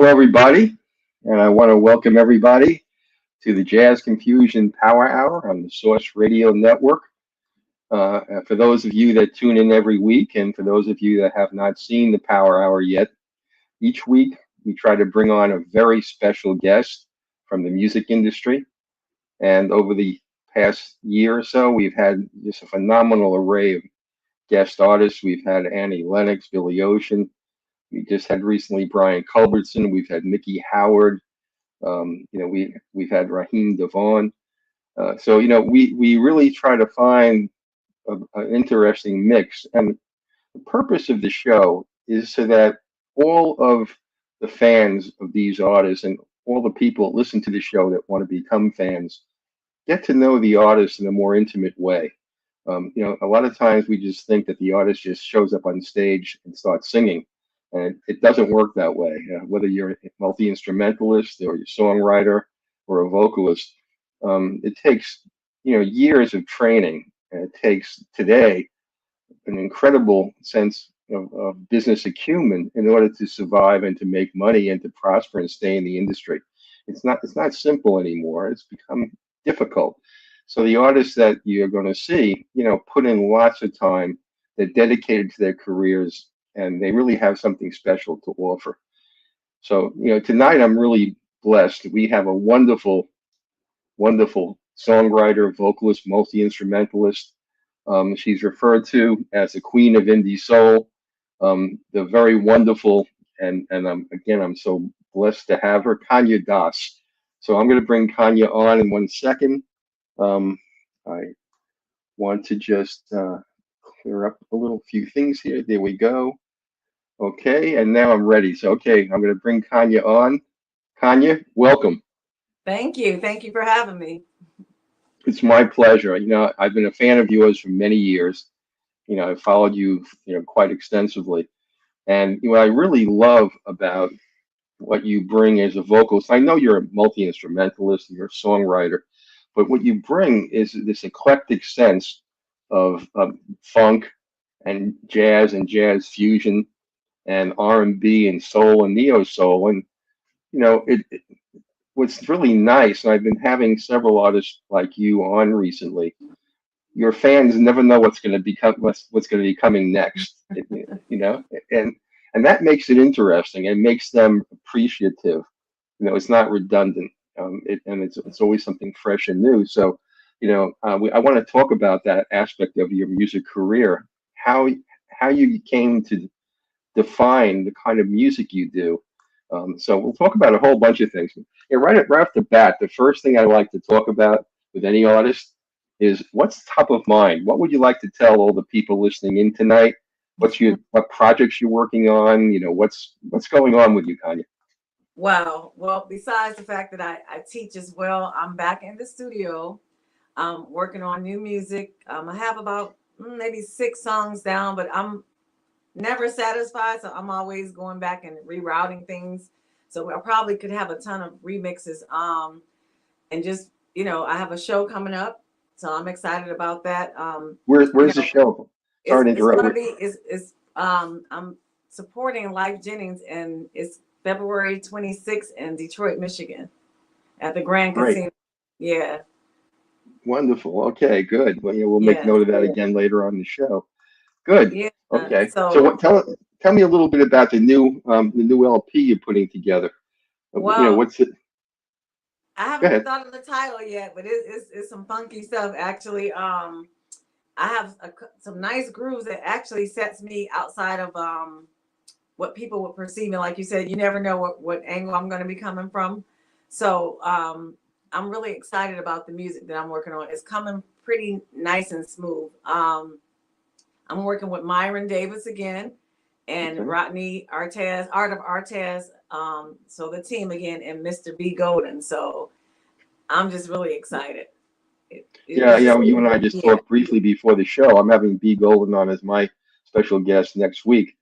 Hello, everybody, and I want to welcome everybody to the Jazz Confusion Power Hour on the Source Radio Network. For those of you that tune in every week, and for those of you that have not seen the Power Hour yet, each week we try to bring on a very special guest from the music industry. And over the past year or so, we've had just a phenomenal array of guest artists. We've had Annie Lennox, Billy Ocean. We just had recently Brian Culbertson. We've had Mickey Howard. We've had Raheem Devon. We really try to find an interesting mix. And the purpose of the show is so that all of the fans of these artists and all the people that listen to the show that want to become fans get to know the artist in a more intimate way. A lot of times we just think that the artist just shows up on stage and starts singing. And it doesn't work that way. Whether you're a multi-instrumentalist or you're a songwriter or a vocalist, it takes years of training, and it takes today an incredible sense of business acumen in order to survive and to make money and to prosper and stay in the industry. It's not simple anymore. It's become difficult. So the artists that you're going to see, put in lots of time. They're dedicated to their careers, and they really have something special to offer. So, tonight I'm really blessed. We have a wonderful, wonderful songwriter, vocalist, multi-instrumentalist. She's referred to as the queen of indie soul. The very wonderful, and I'm so blessed to have her, Conya Doss. So I'm going to bring Conya on in 1 second. I want to just clear up a little few things here. There we go. Okay, and now I'm ready. So, okay, I'm going to bring Conya on. Conya, welcome. Thank you. Thank you for having me. It's my pleasure. I've been a fan of yours for many years. I've followed you, quite extensively. And what I really love about what you bring as a vocalist, I know you're a multi-instrumentalist, you're a songwriter, but what you bring is this eclectic sense of funk and jazz fusion and R&B and soul and neo soul. And what's really nice, and I've been having several artists like you on recently, your fans never know what's going to be coming next. And that makes it interesting and makes them appreciative. It's not redundant. It's always something fresh and new. So I want to talk about that aspect of your music career, how you came to define the kind of music you do. So we'll talk about a whole bunch of things. Right off the bat, the first thing I like to talk about with any artist is what's top of mind. What would you like to tell all the people listening in tonight? What projects you're working on? What's going on with you, Conya? Wow. Well, besides the fact that I teach as well, I'm back in the studio, working on new music. I have about maybe 6 songs down, but I'm never satisfied, so I'm always going back and rerouting things. So I probably could have a ton of remixes. And just I have a show coming up, so I'm excited about that. Where's the show? Sorry to interrupt. I'm supporting Life Jennings, and it's February 26th in Detroit, Michigan, at the Grand Casino. Yeah. Wonderful. Okay, good. Well, we'll make note of that again later on the show. Good. Yeah. Okay. So tell me a little bit about the new LP you're putting together. Well, what's it? I haven't thought of the title yet, but it's some funky stuff actually. I have some nice grooves that actually sets me outside of what people would perceive me. Like you said, you never know what angle I'm going to be coming from. So I'm really excited about the music that I'm working on. It's coming pretty nice and smooth. I'm working with Myron Davis again and Rodney Artez, Art of Artez. So the team again, and Mr. B. Golden. So I'm just really excited. You and I just talked briefly before the show. I'm having B. Golden on as my special guest next week.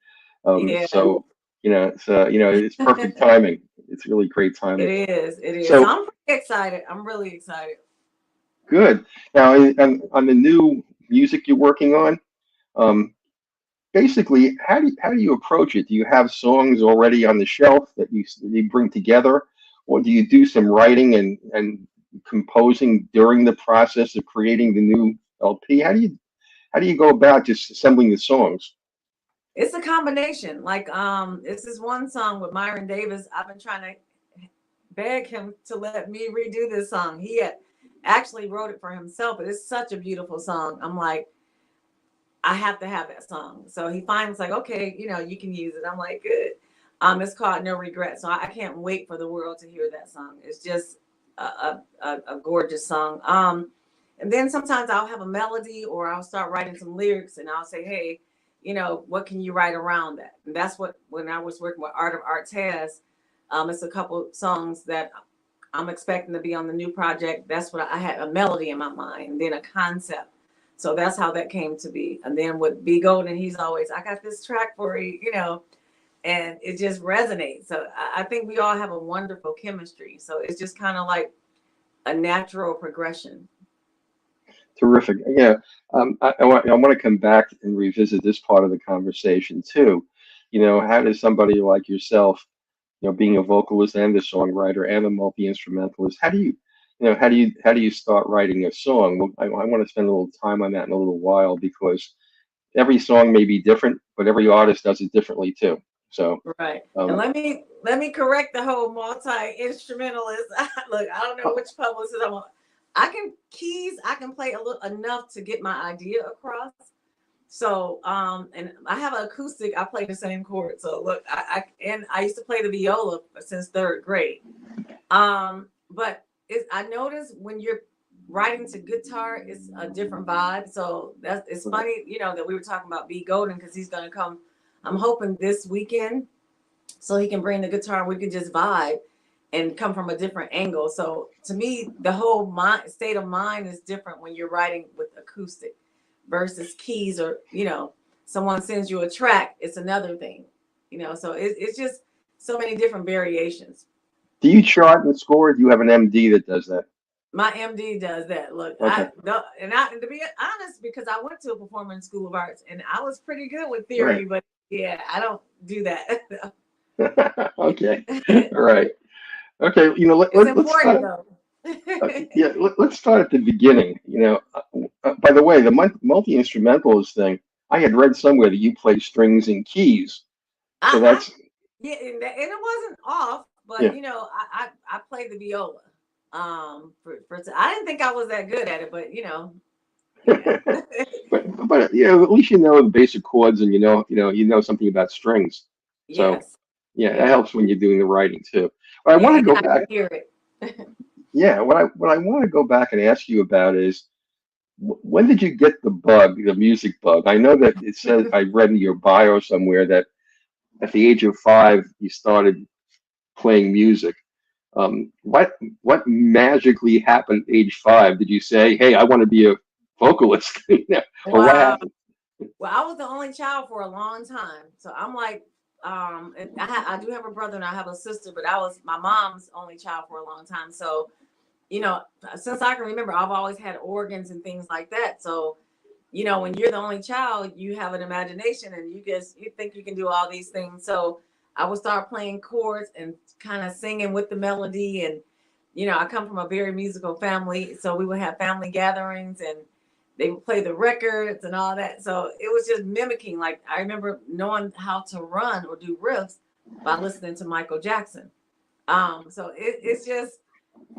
So it's perfect timing. It's really great timing. It is. So I'm pretty excited. I'm really excited. Good. Now, on the new music you're working on, basically, how do you approach it? Do you have songs already on the shelf that you bring together, or do you do some writing and composing during the process of creating the new LP? How do you go about just assembling the songs? It's a combination. Like it's this one song with Myron Davis. I've been trying to beg him to let me redo this song. He had actually wrote it for himself, but it's such a beautiful song. I'm like, I have to have that song. So he finds like, okay, you can use it. I'm like, good. It's called No Regret. So I can't wait for the world to hear that song. It's just a gorgeous song. And then sometimes I'll have a melody or I'll start writing some lyrics and I'll say, hey, what can you write around that? And that's what, when I was working with Art of Artez, it's a couple songs that I'm expecting to be on the new project. That's what I had, a melody in my mind and then a concept. So that's how that came to be. And then with B Golden, he's always, I got this track for you, and it just resonates. So I think we all have a wonderful chemistry. So it's just kind of like a natural progression. Terrific. Yeah, I want to come back and revisit this part of the conversation too. How does somebody like yourself, being a vocalist and a songwriter and a multi-instrumentalist, how do you start writing a song? Well, I want to spend a little time on that in a little while because every song may be different, but every artist does it differently too. So, right. And let me correct the whole multi-instrumentalist. Look, I don't know which publicist I want. I can play a little enough to get my idea across. So, and I have an acoustic. I play the same chord. So look, I used to play the viola since third grade. But I noticed when you're writing to guitar, it's a different vibe. So it's funny, that we were talking about B Golden because he's gonna come. I'm hoping this weekend, so he can bring the guitar and we can just vibe and come from a different angle. So to me, the whole state of mind is different when you're writing with acoustic versus keys, or someone sends you a track, it's another thing. So it's just so many different variations. Do you chart and score? Do you have an MD that does that? My MD does that. Look, Okay. to be honest, because I went to a performing school of arts and I was pretty good with theory, Right. but yeah, I don't do that. Okay. All right. Okay. It's Let's important start. though. Yeah. Let's start at the beginning. By the way, the multi-instrumentalist thing, I had read somewhere that you play strings and keys. So I, that's yeah, and it wasn't off, but yeah. I played the viola. I didn't think I was that good at it, but yeah. but at least you know the basic chords and you know something about strings. So Yes. yeah, that Yeah. helps when you're doing the writing too. But I Yeah. want to And go I can back. hear it. Yeah, what I want to go back and ask you about is when did you get the bug, the music bug? I know that it says I read in your bio somewhere that at the age of 5 you started playing music. What magically happened at age 5? Did you say, "Hey, I want to be a vocalist," or what Wow. happened? Well, I was the only child for a long time, so I'm like, and I do have a brother and I have a sister, but I was my mom's only child for a long time. So, you know, since I can remember, I've always had organs and things like that. So, when you're the only child, you have an imagination and you think you can do all these things. So I would start playing chords and kind of singing with the melody. And, I come from a very musical family. So we would have family gatherings and they would play the records and all that. So it was just mimicking. Like I remember knowing how to run or do riffs by listening to Michael Jackson. So it's just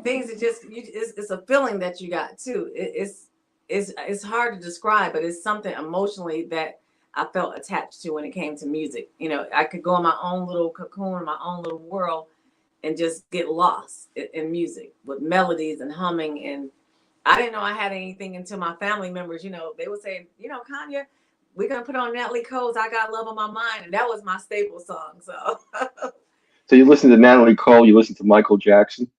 things that it's a feeling that you got too. It's hard to describe, but it's something emotionally that I felt attached to when it came to music. I could go in my own little cocoon, my own little world, and just get lost in music with melodies and humming. And I didn't know I had anything until my family members, they would say, Conya, we're gonna put on Natalie Cole's "I Got Love on My Mind," and that was my staple song. So. So you listen to Natalie Cole, you listen to Michael Jackson.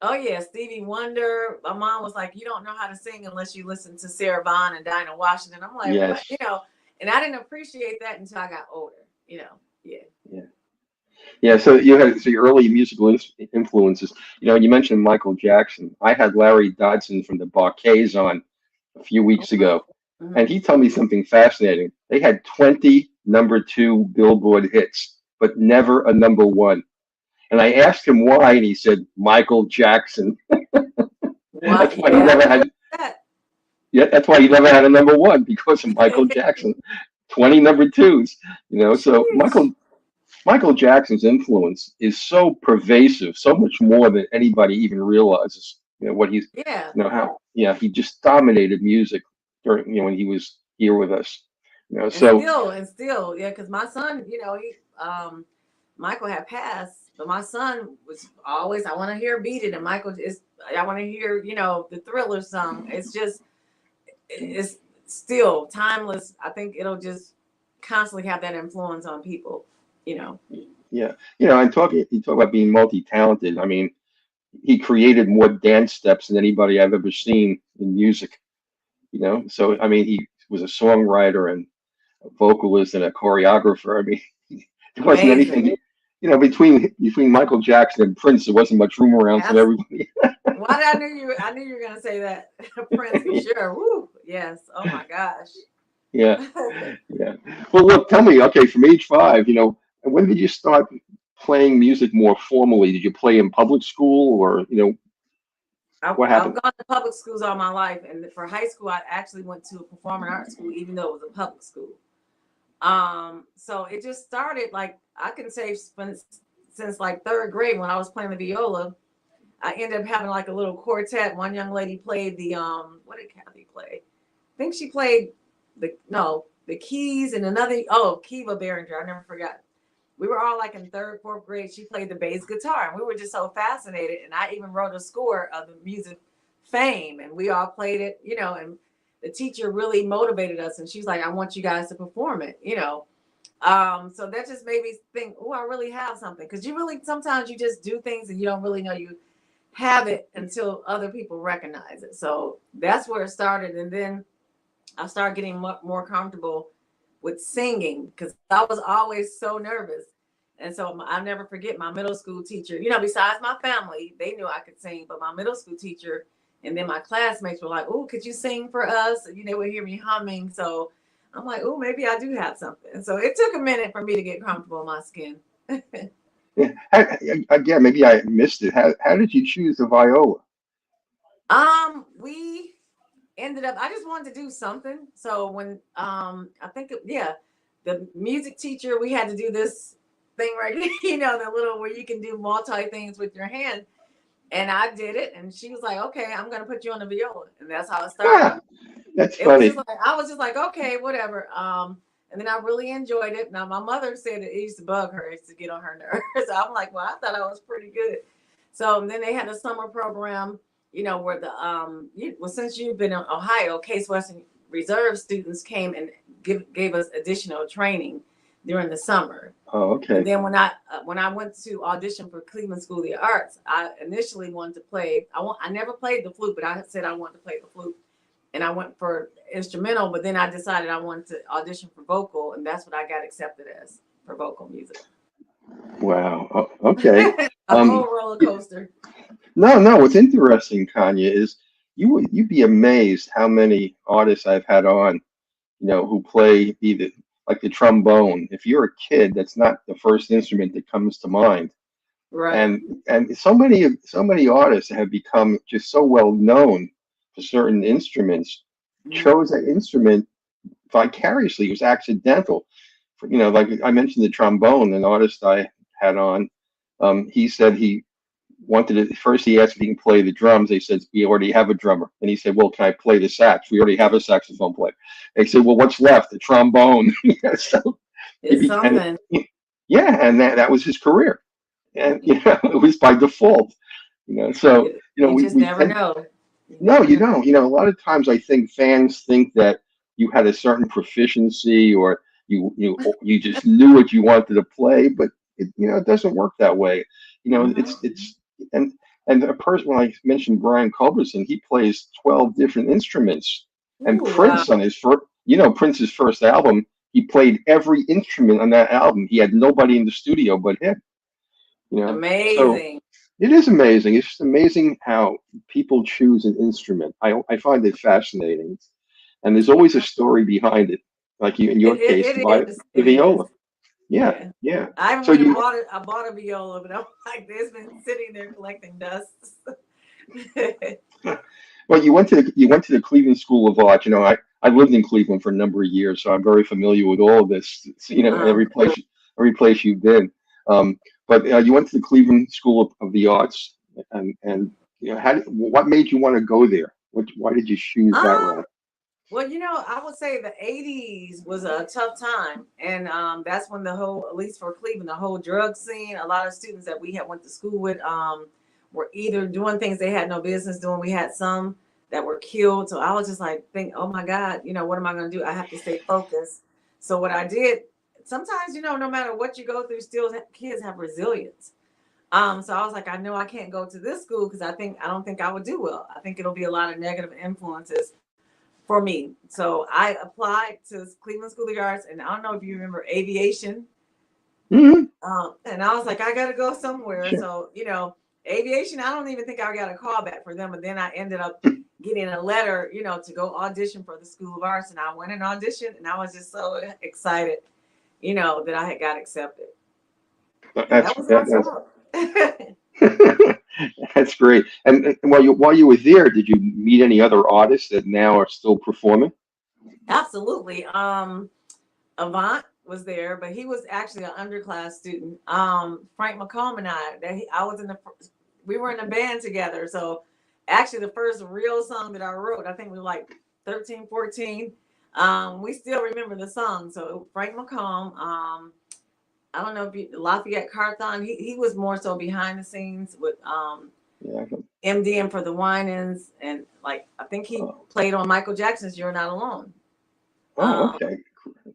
Oh yeah, Stevie Wonder. My mom was like, "You don't know how to sing unless you listen to Sarah Vaughan and Dinah Washington." I'm like, "What?" Yes. And I didn't appreciate that until I got older. Yeah. Yeah. Yeah. So your early musical influences. You mentioned Michael Jackson. I had Larry Dodson from the Bar-Kays on a few Oh weeks wow. ago, Mm-hmm. and he told me something fascinating. They had 20 #2 Billboard hits, but never a #1. And I asked him why, and he said Michael Jackson. What? That's why he never had. Yeah, that's why he never had a #1 because of Michael Jackson. 20 #2s. So Sheesh. Michael Jackson's influence is so pervasive, so much more than anybody even realizes. What he's, Yeah. how, he just dominated music during, when he was here with us. And So still, yeah, because my son, Michael had passed, but my son was always, I want to hear Beat It, and Michael is, I want to hear, the Thriller song. It's still timeless. I think it'll just constantly have that influence on people, Yeah, and you talk about being multi-talented. I mean, he created more dance steps than anybody I've ever seen in music. So I mean, he was a songwriter and a vocalist and a choreographer. I mean, there wasn't Amazing. anything, between Michael Jackson and Prince, there wasn't much room around for everybody. Why did I knew you were gonna say that. Prince for sure. Woo. Yes. Oh my gosh. Yeah, yeah. Well, look, tell me, okay, from age 5, when did you start playing music more formally? Did you play in public school, or what I've happened? gone to public schools all my life, and for high school, I actually went to a performing arts school, even though it was a public school. So it just started like I can say since like 3rd grade when I was playing the viola. I ended up having like a little quartet. One young lady played the what did Kathy play? I think she played the keys, and another Kiva Behringer. I never forgot. We were all like in 3rd, 4th grade. She played the bass guitar, and we were just so fascinated. And I even wrote a score of the music Fame, and we all played it, and the teacher really motivated us, and she's like, I want you guys to perform it, so that just made me think, oh, I really have something, because sometimes you just do things and you don't really know you have it until other people recognize it. So that's where it started, and then I started getting more comfortable with singing because I was always so nervous. And so I'll never forget my middle school teacher, besides my family, they knew I could sing, but my middle school teacher and then my classmates were like, oh, could you sing for us? And, they would hear me humming. So I'm like, oh, maybe I do have something. So it took a minute for me to get comfortable in my skin. Yeah. Again, maybe I missed it. How did you choose the viola? We ended up, I just wanted to do something. So when I think the music teacher, we had to do this thing right here, the little where you can do multi things with your hand. And I did it, and she was like, okay, I'm gonna put you on the viola. And that's how it started. That's It was funny. just like I was just like, okay, whatever. And then I really enjoyed it. Now my mother said it used to bug her, it used to get on her nerves. I'm like, well, I thought I was pretty good. So then they had a summer program, where since you've been in Ohio, Case Western Reserve students came and gave us additional training during the summer. Oh, okay. And then when I went to audition for Cleveland School of the Arts, I initially wanted to play. I never played the flute, but I said I wanted to play the flute, and I went for instrumental. But then I decided I wanted to audition for vocal, and that's what I got accepted as for vocal music. Wow. Oh, okay. A whole roller coaster. No. What's interesting, Conya, is you'd be amazed how many artists I've had on, who play either like the trombone. If you're a kid, that's not the first instrument that comes to mind. Right. And so many artists have become just so well known for certain instruments, chose that instrument vicariously. It was accidental. Like I mentioned the trombone, an artist I had on, he said he wanted it. First, he asked if he can play the drums. They said, we already have a drummer. And he said, well, can I play the sax? We already have a saxophone player. They said, well, what's left? The trombone. So it's something. And that was his career. And, it was by default, so, you just never know. No, you don't. A lot of times I think fans think that you had a certain proficiency or you just knew what you wanted to play, but it doesn't work that way. It's and a person, when I mentioned Brian Culberson, he plays 12 different instruments. And Prince on his first, Prince's first album, he played every instrument on that album. He had nobody in the studio but him. Amazing. So it is amazing. It's just amazing how people choose an instrument. I find it fascinating, and there's always a story behind it. like you in your case, to buy it is. the It is. viola. Yeah, Yeah. yeah. I even So went and you, bought it. I bought a viola, but I'm like, it's been sitting there collecting dust. well, you went to the Cleveland School of Art. I lived in Cleveland for a number of years, so I'm very familiar with all of this. um, Every place you've been. Um, but you went to the Cleveland School of the Arts, and what made you want to go there? Why did you choose that um, route? well, I would say the '80s was a tough time, and that's when the whole, at least for Cleveland, the whole drug scene. A lot of students that we had went to school with were either doing things they had no business doing. We had some that were killed, so I was just like, think, oh my God, what am I going to do? I have to stay focused. So what I did, sometimes, no matter what you go through, still kids have resilience. So I was like, I know I can't go to this school because I don't think I would do well. I think it'll be a lot of negative influences for me. So I applied to Cleveland School of the Arts, and I don't know if you remember aviation. Hmm. And I was like, I got to go somewhere. Sure. So, aviation, I don't even think I got a call back for them. But then I ended up getting a letter, to go audition for the School of Arts. And I went and auditioned, and I was just so excited, that I had got accepted. And That's that was my that's story. that's great. And while you were there, did you meet any other artists that now are still performing? Absolutely. Avant was there, but he was actually an underclass student. Frank McComb and I was we were in a band together. So actually the first real song that I wrote, I think we were like 13, 14. We still remember the song. So Frank McComb, I don't know if Lafayette Carthon, he was more so behind the scenes with Yeah. MDM for the Winans. And like, I think he Oh, played on Michael Jackson's You're Not Alone. oh, Um, okay.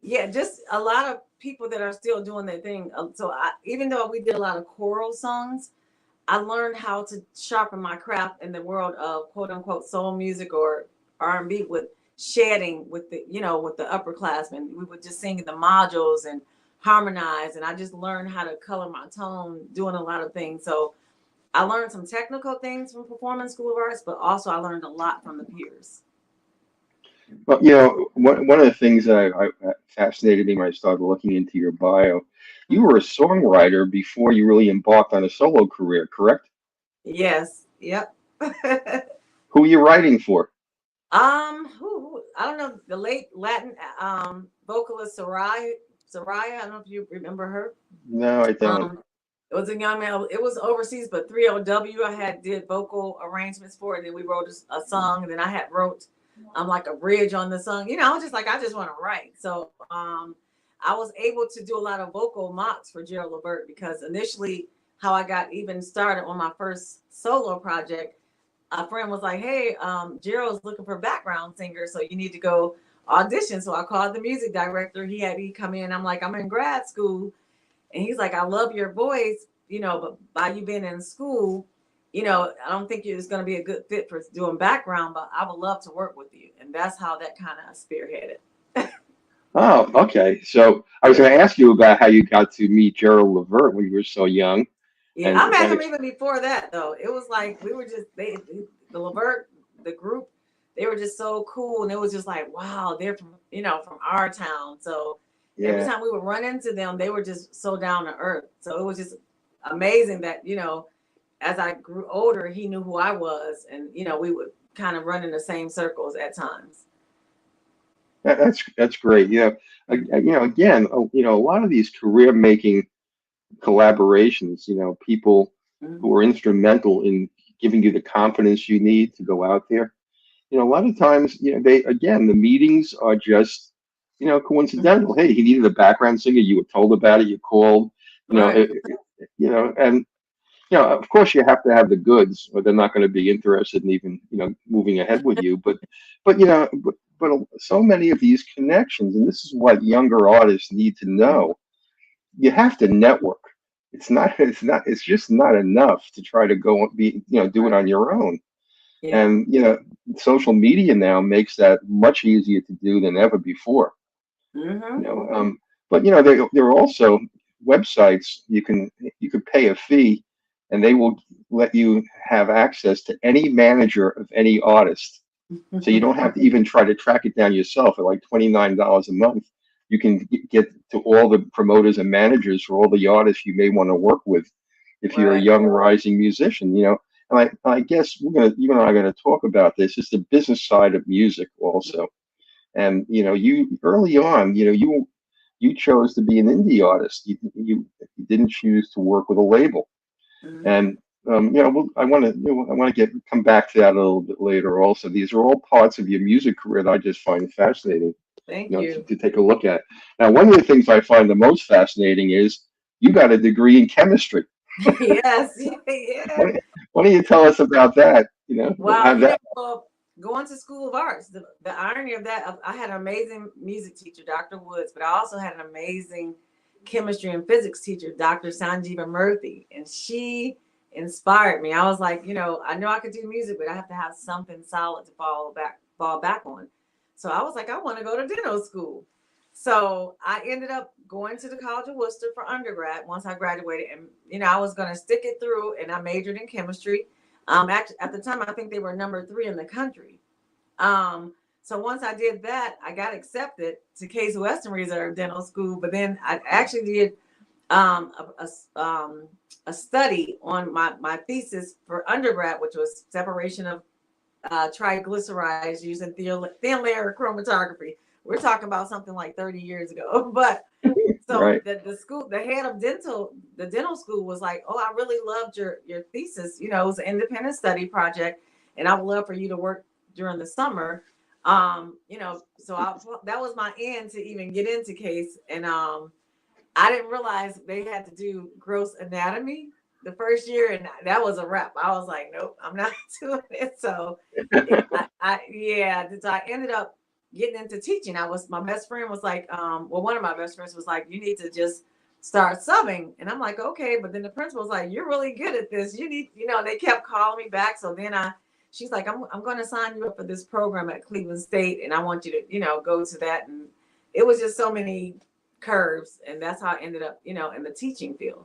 yeah, just a lot of people that are still doing their thing. So even though we did a lot of choral songs, I learned how to sharpen my craft in the world of quote unquote soul music or R&B with shedding with with the upperclassmen. We would just sing the modules and harmonize, and I just learned how to color my tone, doing a lot of things. So I learned some technical things from Performance School of Arts, but also I learned a lot from the peers. Well, one of the things that I fascinated me when I started looking into your bio, you were a Mhm. songwriter before you really embarked on a solo career, correct? Yes. Yep. Who are you writing for? I don't know, the late Latin vocalist Soraya. I don't know if you remember her. No, I don't. Um, it was a young man. It was overseas, but 3LW. I had did vocal arrangements for it. And then we wrote a song, and then I had wrote like a bridge on the song. I was just like, I just want to write. So I was able to do a lot of vocal mocks for Gerald Levert because initially, how I got even started on my first solo project, a friend was like, "Hey, Gerald's looking for background singer, so you need to go audition." So I called the music director. He had me come in. I'm like, I'm in grad school, and he's like, "I love your voice, but by you being in school, I don't think it's going to be a good fit for doing background, but I would love to work with you." And that's how that kind of spearheaded. Oh, okay. So I was going to ask you about how you got to meet Gerald Levert when you were so young, Yeah, I and met that. him even before that though. It was like we were just the Levert, the group, they were just so cool, and it was just like, wow, they're from from our town. So every Yeah, time we would run into them, they were just so down to earth. So it was just amazing that as I grew older, he knew who I was, and we would kind of run in the same circles at times. that's great. Again, a lot of these career making collaborations, people who are Mm-hmm. instrumental in giving you the confidence you need to go out there. A lot of times, the meetings are just, Mm-hmm. coincidental. Hey, he needed a background singer. You were told about it. You called, you know, Right. it, and of course you have to have the goods or they're not going to be interested in even, moving ahead with you. But so many of these connections, and this is what younger artists need to Mm-hmm. know, you have to network. It's just not enough to try to go do it Right. on your own. Yeah. And social media now makes that much easier to do than ever before. Mm-hmm. You know, um, but there are also websites you could pay a fee, and they will let you have access to any manager of any artist. So you don't have to even try to track it down yourself. At like $29 a month, you can get to all the promoters and managers for all the artists you may want to work with if you're a Right. young rising musician, you know. And I guess you and I are gonna talk about this. It's the business side of music also. And you know, you early on, you know, you chose to be an indie artist. You didn't choose to work with a label. Mhm. And you know, I want to I want to get come back to that a little bit later. Also, these are all parts of your music career that I just find fascinating, Thank you know, you. to take a look at. Now, one of the things I find the most fascinating is you got a degree in chemistry. Yes. Yeah. Why, why don't you tell us about that? You know, how Wow, that. well, going to School of Arts, the irony of that, I had an amazing music teacher, Dr. Woods, but I also had an amazing chemistry and physics teacher, Dr. Sanjeeva Murthy, and she inspired me. I was like, I know I could do music, but I have to have something solid to fall back on. So I was like, I want to go to dental school. So I ended up going to the College of Worcester for undergrad once I graduated, and I was going to stick it through, and I majored in chemistry. At the time, I think they were number 3 in the country. So once I did that, I got accepted to Case Western Reserve Dental School. But then I actually did um, a, a study on my thesis for undergrad, which was separation of triglycerides using thin layer chromatography. We're talking about something like 30 years ago. But so Right. the head of the dental school was like, "Oh, I really loved your thesis. It was an independent study project, and I would love for you to work during the summer." So that was my end to even get into Case, and I didn't realize they had to do gross anatomy the first year, and that was a wrap. I was like, "Nope, I'm not doing it." So, so I ended up getting into teaching. My best friend was like, one of my best friends was like, you need to just start subbing. And I'm like, okay. But then the principal was like, you're really good at this. You need, they kept calling me back. So then she's like, I'm going to sign you up for this program at Cleveland State. And I want you to, go to that. And it was just so many curves. And that's how I ended up, in the teaching field.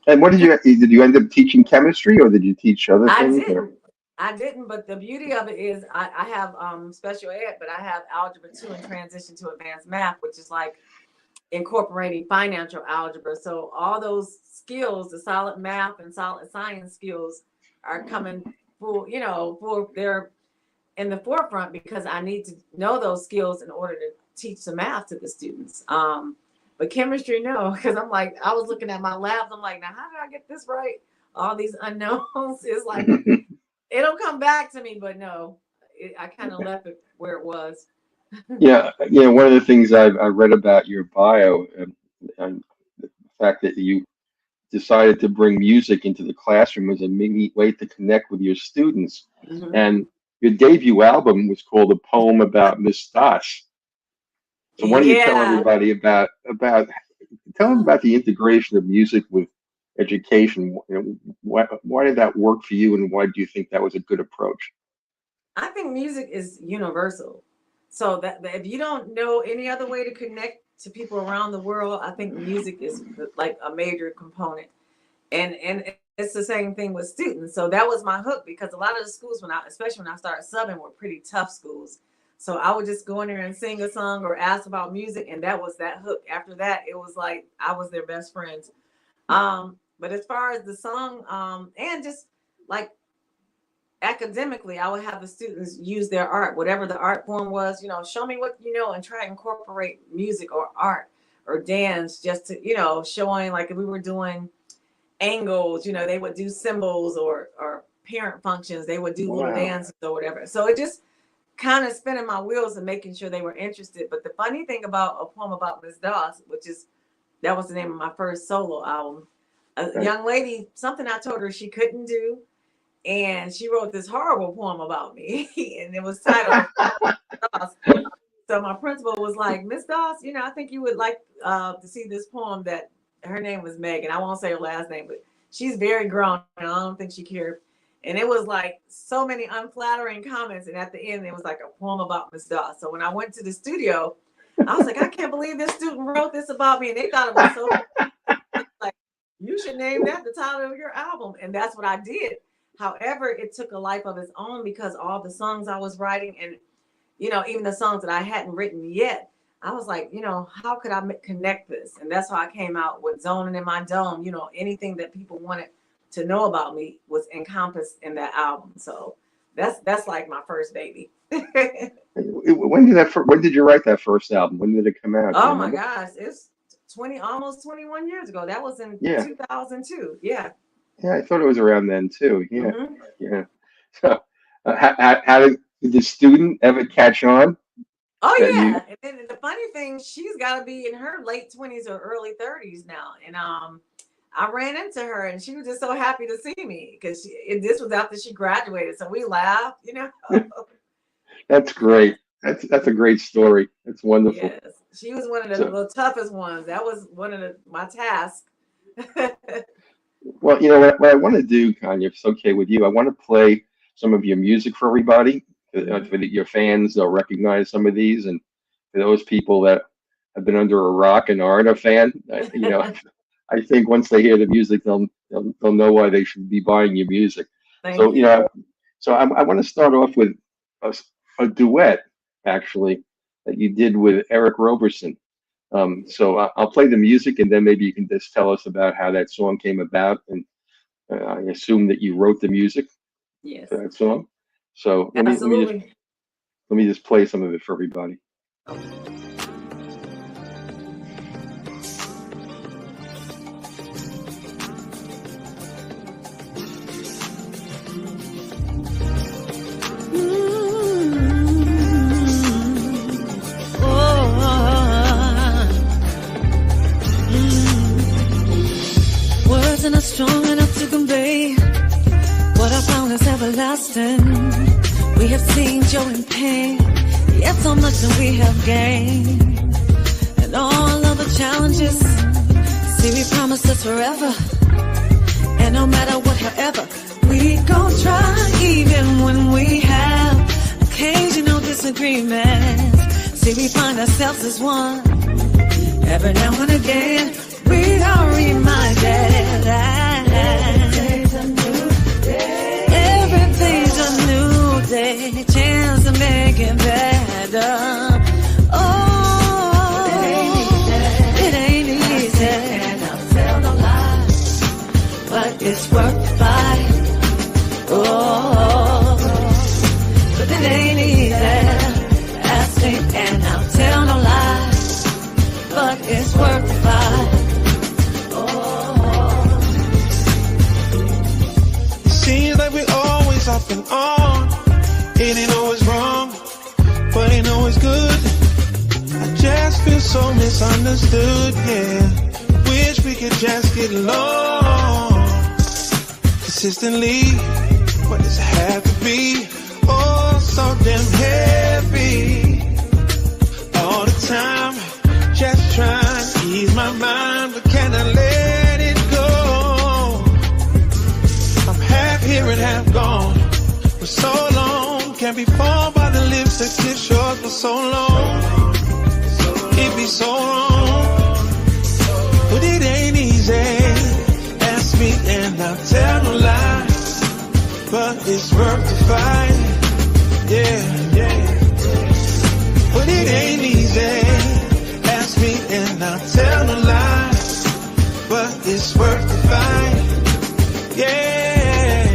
And what did you end up teaching chemistry or did you teach other I things? Or? didn't. I didn't, but the beauty of it is I have special ed, but I have algebra 2 and transition to advanced math, which is like incorporating financial algebra. So all those skills, the solid math and solid science skills are coming they're in the forefront because I need to know those skills in order to teach the math to the students. But chemistry, no, because I was looking at my labs. I'm like, now how did I get this right? All these unknowns is like, it'll come back to me, but no, I kind of left it where it was. Yeah, one of the things I read about your bio, and the fact that you decided to bring music into the classroom as a neat way to connect with your students. Mm-hmm. And your debut album was called A Poem About Miss Doss. So why don't you tell Yeah. everybody tell them about the integration of music with education? Why did that work for you, and why do you think that was a good approach? I think music is universal. So that if you don't know any other way to connect to people around the world, I think music is like a major component. And it's the same thing with students. So that was my hook because a lot of the schools especially when I started subbing were pretty tough schools. So I would just go in there and sing a song or ask about music, and that was that hook. After that, it was like I was their best friends. But as far as the song, and just like academically, I would have the students use their art, whatever the art form was, show me what you know and try to incorporate music or art or dance just to, showing like if we were doing angles, they would do symbols or parent functions, they would do little Wow. dances or whatever. So it just kind of spinning my wheels and making sure they were interested. But the funny thing about A Poem About Miss Doss, that was the name of my first solo album, a Right. young lady, something I told her she couldn't do, and she wrote this horrible poem about me, and it was titled Doss. So my principal was like, Miss Doss, I think you would like to see this poem that her name was Megan. I won't say her last name, but she's very grown, and I don't think she cared. And it was like so many unflattering comments, and at the end, it was like a poem about Miss Doss. So when I went to the studio, I was like, I can't believe this student wrote this about me, and they thought it was so like you should name that the title of your album, and that's what I did. However, it took a life of its own because all the songs I was writing, and even the songs that I hadn't written yet, I was like, how could I connect this? And that's how I came out with Zoning in My Dome. Anything that people wanted to know about me was encompassed in that album. So that's like my first baby. When did you write that first album? When did it come out? Oh my gosh, it's almost 21 years ago. That was in 2002. Yeah. Yeah, I thought it was around then too. Yeah, Mm-hmm. Yeah. So, how did the student ever catch on? Oh yeah, and then the funny thing, she's got to be in her late 20s or early 30s now, and I ran into her, and she was just so happy to see me because this was after she graduated, so we laughed, That's great. That's a great story. That's wonderful. Yes, she was one of the toughest ones. That was one of my tasks. Well, what I want to do, Conya, if it's okay with you, I want to play some of your music for everybody. For your fans, they'll recognize some of these, and for those people that have been under a rock and aren't a fan, I think once they hear the music, they'll know why they should be buying your music. Thank you. So I want to start off with a duet, actually, that you did with Eric Roberson. So I'll play the music, and then maybe you can just tell us about how that song came about. And I assume that you wrote the music for that song. So let me just play some of it for everybody. Words are not strong enough to convey what I found is everlasting. We have seen joy and pain, yet so much that we have gained. And all of the challenges, see we promised us forever. And no matter what, however, we gon' try even when we have occasional disagreements. See we find ourselves as one. Every now and again, we are reminded that everything's a new day. Everything's a new day, chance to make it better. Oh, it ain't easy, and I'll tell no lies, but it's worth the fight. Oh, but it ain't easy. Ask me, and I'll tell no lies, but it's worth the fight. Seems like we always off and on. It ain't always wrong, but ain't always good. I just feel so misunderstood, yeah. Wish we could just get along consistently. What does it have to be? Oh, so damn heavy all the time. Just trying to ease my mind, but can I let it go? I'm half here and half gone for so long. Can't be formed by the lips that kiss yours for so long. It be so wrong, but it ain't easy. Ask me and I'll tell no lies, but it's worth the fight. Yeah. But it ain't easy. Ask me and I'll tell no lies, but it's worth the fight. Yeah.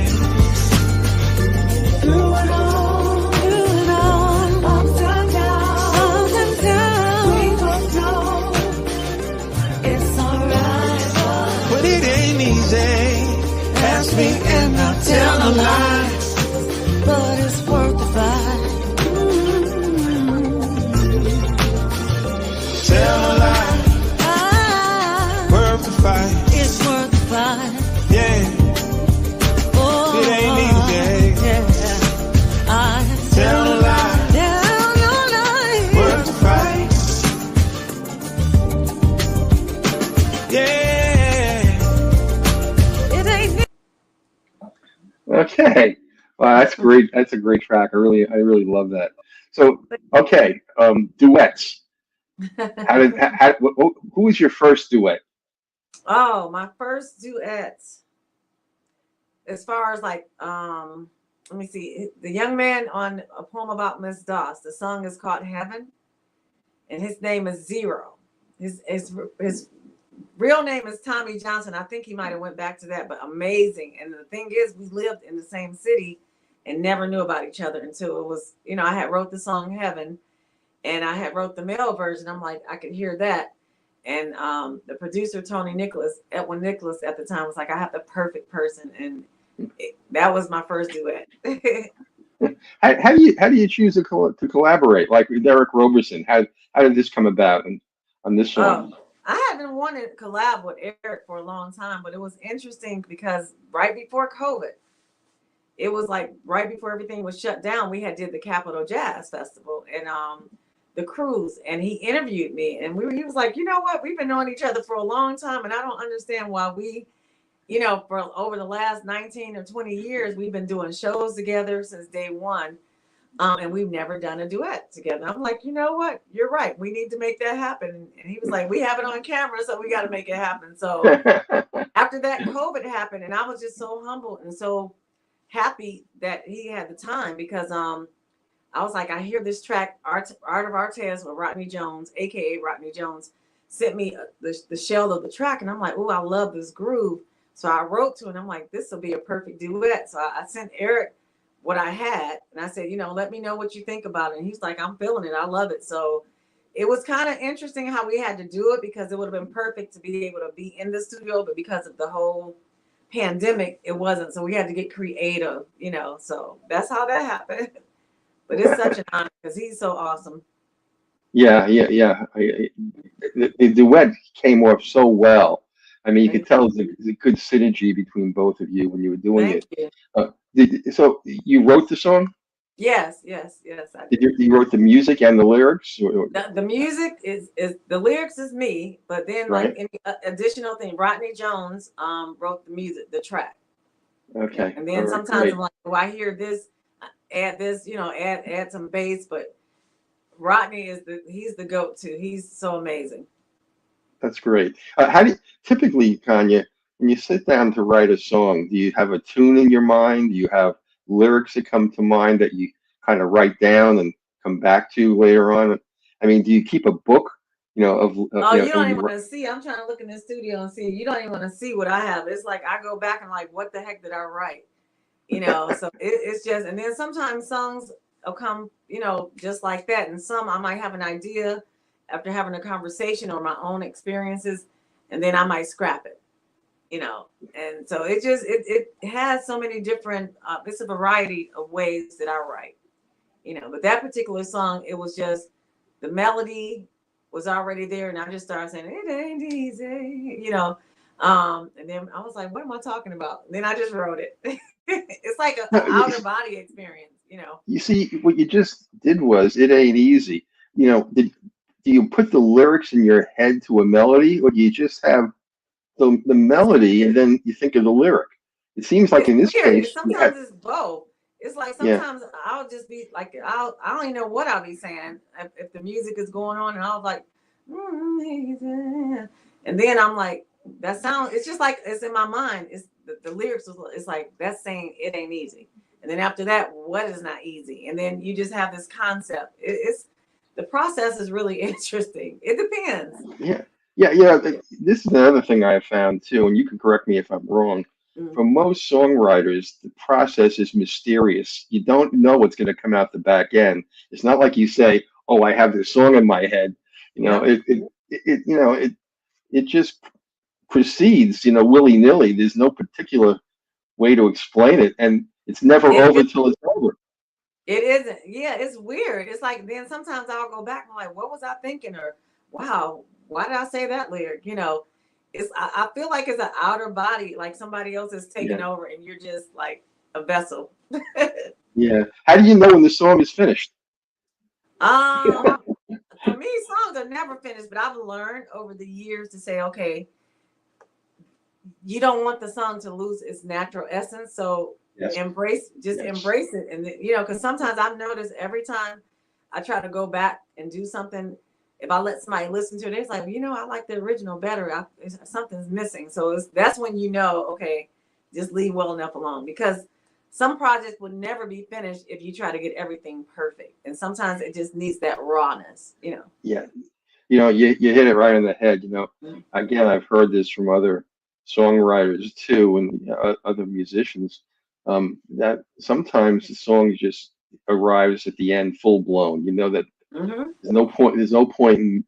Through it all, ups and downs, we both know it's alright. But it ain't easy. Ask me and I'll tell no lies, but it's worth the fight. Tell no lie, worth the fight. It's worth the fight. Yeah. Oh, It ain't easy. yeah. I Tell no lie, tell your life. worth the fight. Yeah. It ain't. Okay. Wow, that's great. That's a great track. I really love that. So, okay, duets. Who was your first duet? Oh, my first duet. as far as like, let me see, the young man on A Poem About Miss Doss, the song is called Heaven, and his name is Zero. His real name is Tommy Johnson. I think he might have went back to that, but amazing. And the thing is, we lived in the same city and never knew about each other until it was, I had wrote the song Heaven, and I had wrote the male version. I'm like, I could hear that. And the producer, Edwin Nicholas at the time was like, I have the perfect person. And that was my first duet. How do you choose to collaborate? Like with Derek Roberson, how did this come about on this song? I had been wanting to collab with Eric for a long time, but it was interesting because right before COVID, it was like right before everything was shut down, we had did the Capitol Jazz Festival and the cruise, and he interviewed me, and he was like, you know what, we've been knowing each other for a long time, and I don't understand why we, for over the last 19 or 20 years, we've been doing shows together since day one. And we've never done a duet together. I'm like, you know what? You're right. We need to make that happen. And he was like, we have it on camera, so we got to make it happen. So after that, COVID happened, and I was just so humbled and so happy that he had the time because I was like, I hear this track, Art of Artes with Rodney Jones, aka Rodney Jones, sent me the shell of the track, and I'm like, oh, I love this groove. So I wrote to him, and I'm like, this will be a perfect duet. So I sent Eric what I had, and I said, let me know what you think about it. And he's like, I'm feeling it. I love it. So it was kind of interesting how we had to do it because it would have been perfect to be able to be in the studio, but because of the whole pandemic, it wasn't. So we had to get creative, so that's how that happened. But it's such an honor because he's so awesome. Yeah. The duet came off so well. I mean, you could tell there's a good synergy between both of you when you were doing it. So you wrote the song? Yes, I did. You wrote the music and the lyrics? The music is the lyrics is me, but then like any additional thing, Rodney Jones wrote the music, the track. Okay. And then sometimes I'm like, I hear this, add this, add some bass, but Rodney he's the go-to. He's so amazing. That's great. How do you typically, Conya, when you sit down to write a song, do you have a tune in your mind? Do you have lyrics that come to mind that you kind of write down and come back to later on? I mean, do you keep a book, of? You don't even want to see. I'm trying to look in the studio and see. You don't even want to see what I have. It's like I go back and like, what the heck did I write? So it's just, and then sometimes songs will come, just like that. And some I might have an idea after having a conversation or my own experiences, and then I might scrap it, and so it has so many different, it's a variety of ways that I write, but that particular song, it was just, the melody was already there, and I just started saying, it ain't easy, and then I was like, what am I talking about? And then I just wrote it. It's like an outer body experience, You see, what you just did was, it ain't easy. Do you put the lyrics in your head to a melody, or do you just have the melody and then you think of the lyric? It seems like in this case, sometimes it's both. It's like sometimes I'll just be like, I don't even know what I'll be saying if the music is going on, and I was like, and then I'm like, that sound. It's just like it's in my mind. It's the lyrics. It's like that's saying it ain't easy, and then after that, what is not easy, and then you just have this concept. It's the process is really interesting. It depends. Yeah. This is another thing I have found too, and you can correct me if I'm wrong. For most songwriters, the process is mysterious. You don't know what's going to come out the back end. It's not like you say, "Oh, I have this song in my head." It just proceeds, willy-nilly. There's no particular way to explain it, and it's never over till it's over. It isn't. Yeah, it's weird. It's like then sometimes I'll go back and like, what was I thinking? Or wow, why did I say that lyric? I feel like it's an outer body, like somebody else is taking over, and you're just like a vessel. Yeah. How do you know when the song is finished? For me, songs are never finished, but I've learned over the years to say, okay, you don't want the song to lose its natural essence, so embrace it, and because sometimes I've noticed every time I try to go back and do something, if I let somebody listen to it, it's like, I like the original better. Something's missing. So that's when okay, just leave well enough alone, because some projects would never be finished if you try to get everything perfect. And sometimes it just needs that rawness, you know. Yeah. You hit it right on the head. Again, I've heard this from other songwriters too, and other musicians, that sometimes the song just arrives at the end full blown. That there's no point in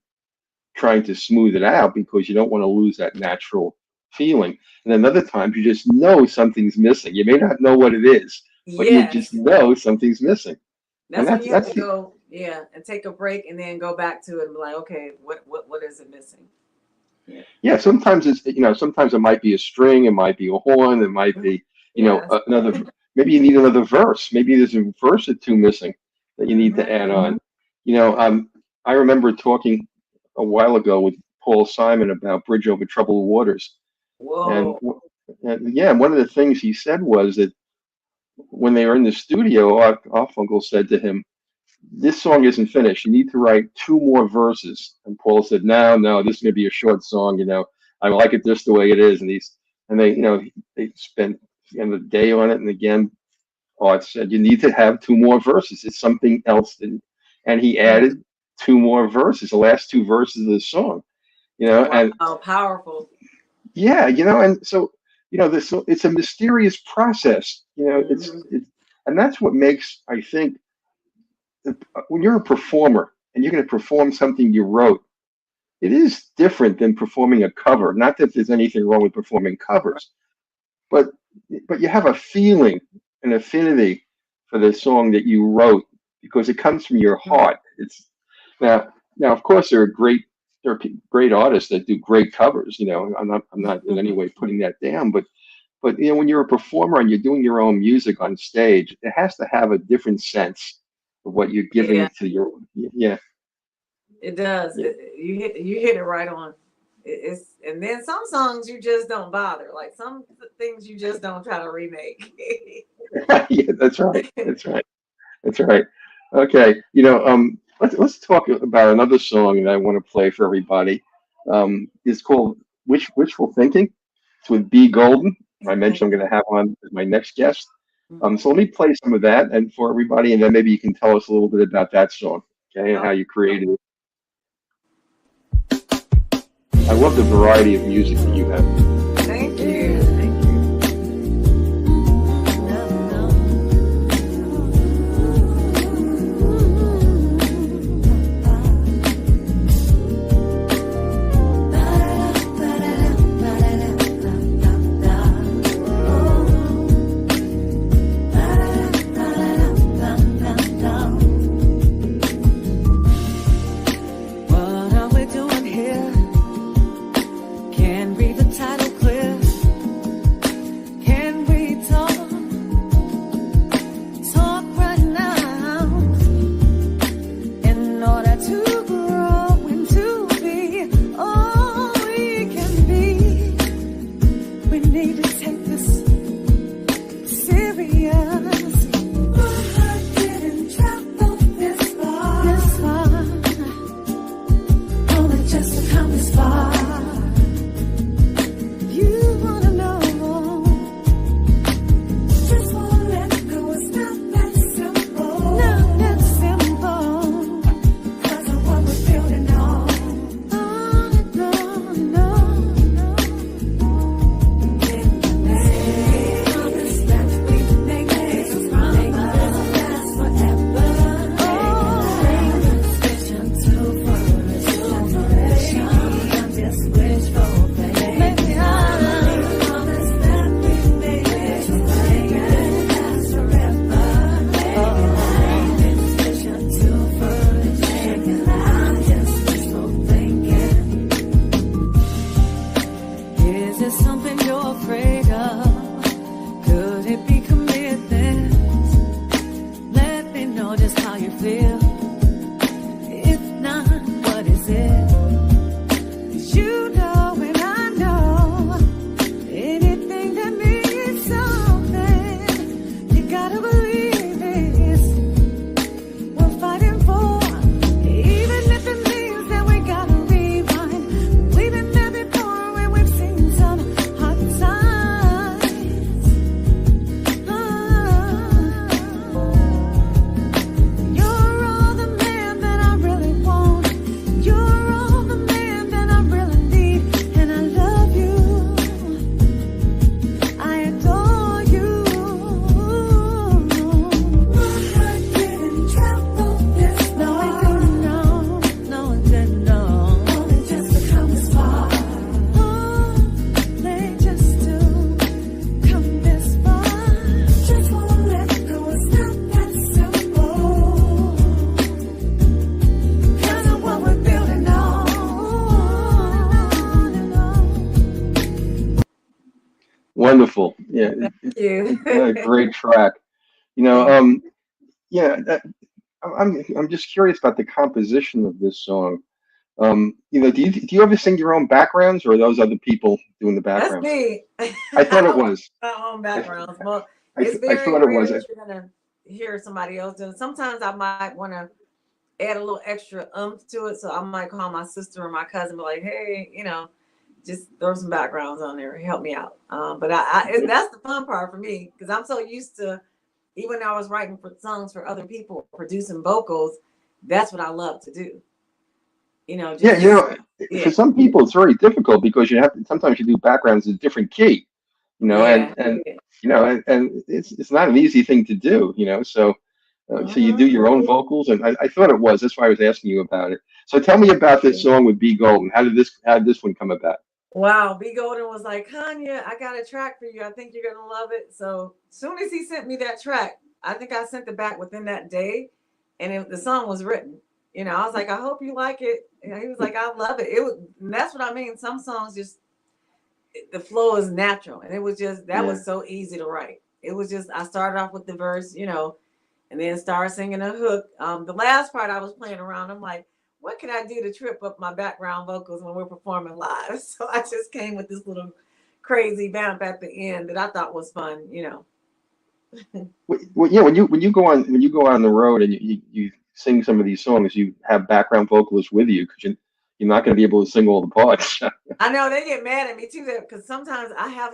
trying to smooth it out, because you don't want to lose that natural feeling. And then other times you just know something's missing. You may not know what it is, but you just know something's missing. That's when you have to go, and take a break and then go back to it and be like, okay, what is it missing? Yeah, sometimes sometimes it might be a string, it might be a horn, it might be, another, maybe you need another verse. Maybe there's a verse or two missing that you need to add on. I remember talking a while ago with Paul Simon about Bridge Over Troubled Waters. Whoa. And one of the things he said was that when they were in the studio, Garfunkel said to him, "This song isn't finished. You need to write 2 more verses." And Paul said, "No, this is going to be a short song. I like it just the way it is." And they spent a day on it. And again, Art said, "You need to have 2 more verses. It's something else." And he added 2 more verses, the last 2 verses of the song. And powerful. Yeah, and so it's a mysterious process. It's and that's what makes, I think, when you're a performer and you're going to perform something you wrote, it is different than performing a cover. Not that there's anything wrong with performing covers, but you have a feeling, an affinity for the song that you wrote, because it comes from your heart. It's now of course there are great artists that do great covers. I'm not in any way putting that down, but when you're a performer and you're doing your own music on stage, it has to have a different sense of what you're giving to your. It does. You hit it right on. And then some songs you just don't bother. Like some things you just don't try to remake. Yeah, that's right. Okay, let's talk about another song that I want to play for everybody. It's called Wishful Thinking. It's with B. Golden. I mentioned I'm going to have on as my next guest. So let me play some of that and for everybody, and then maybe you can tell us a little bit about that song, okay, and how you created it. I love the variety of music that you have. Thank you. Wonderful. Yeah. Thank you. Great track. You know, yeah, I'm just curious about the composition of this song. You know, do you ever sing your own backgrounds, or are those other people doing the That's backgrounds? me. I thought it was. My own backgrounds. Well, I, it's I very thought it rare was. that you're gonna hear somebody else doing. Sometimes I might want to add a little extra oomph to it, so I might call my sister or my cousin, be like, "Hey, you know, just throw some backgrounds on there, help me out." But that's the fun part for me because I'm so used to, even though I was writing for songs for other people, producing vocals. That's what I love to do. You know, Yeah, you know, for yeah, some people it's very difficult because you have to sometimes you do backgrounds in a different key, you know, yeah. and you know, and it's not an easy thing to do, you know. So so you do Mhm. your own vocals, and I thought it was. That's why I was asking you about it. So tell me about this song with B Golden. How did this one come about? Wow, B Golden was like, Conya, I got a track for you. I think you're gonna love it. So as soon as he sent me that track, I think I sent it back within that day, and the song was written. You know, I was like, I hope you like it. And he was like, I love it. It was, and that's what I mean. Some songs just the flow is natural, and it was just that Yeah, was so easy to write. It was just I started off with the verse, you know, and then started singing a hook. The last part I was playing around. I'm like, what can I do to trip up my background vocals when we're performing live? So I just came with this little crazy vamp at the end that I thought was fun, you know. well, yeah. When you go on the road and you sing some of these songs, you have background vocalists with you because you're not going to be able to sing all the parts. I know they get mad at me too because sometimes I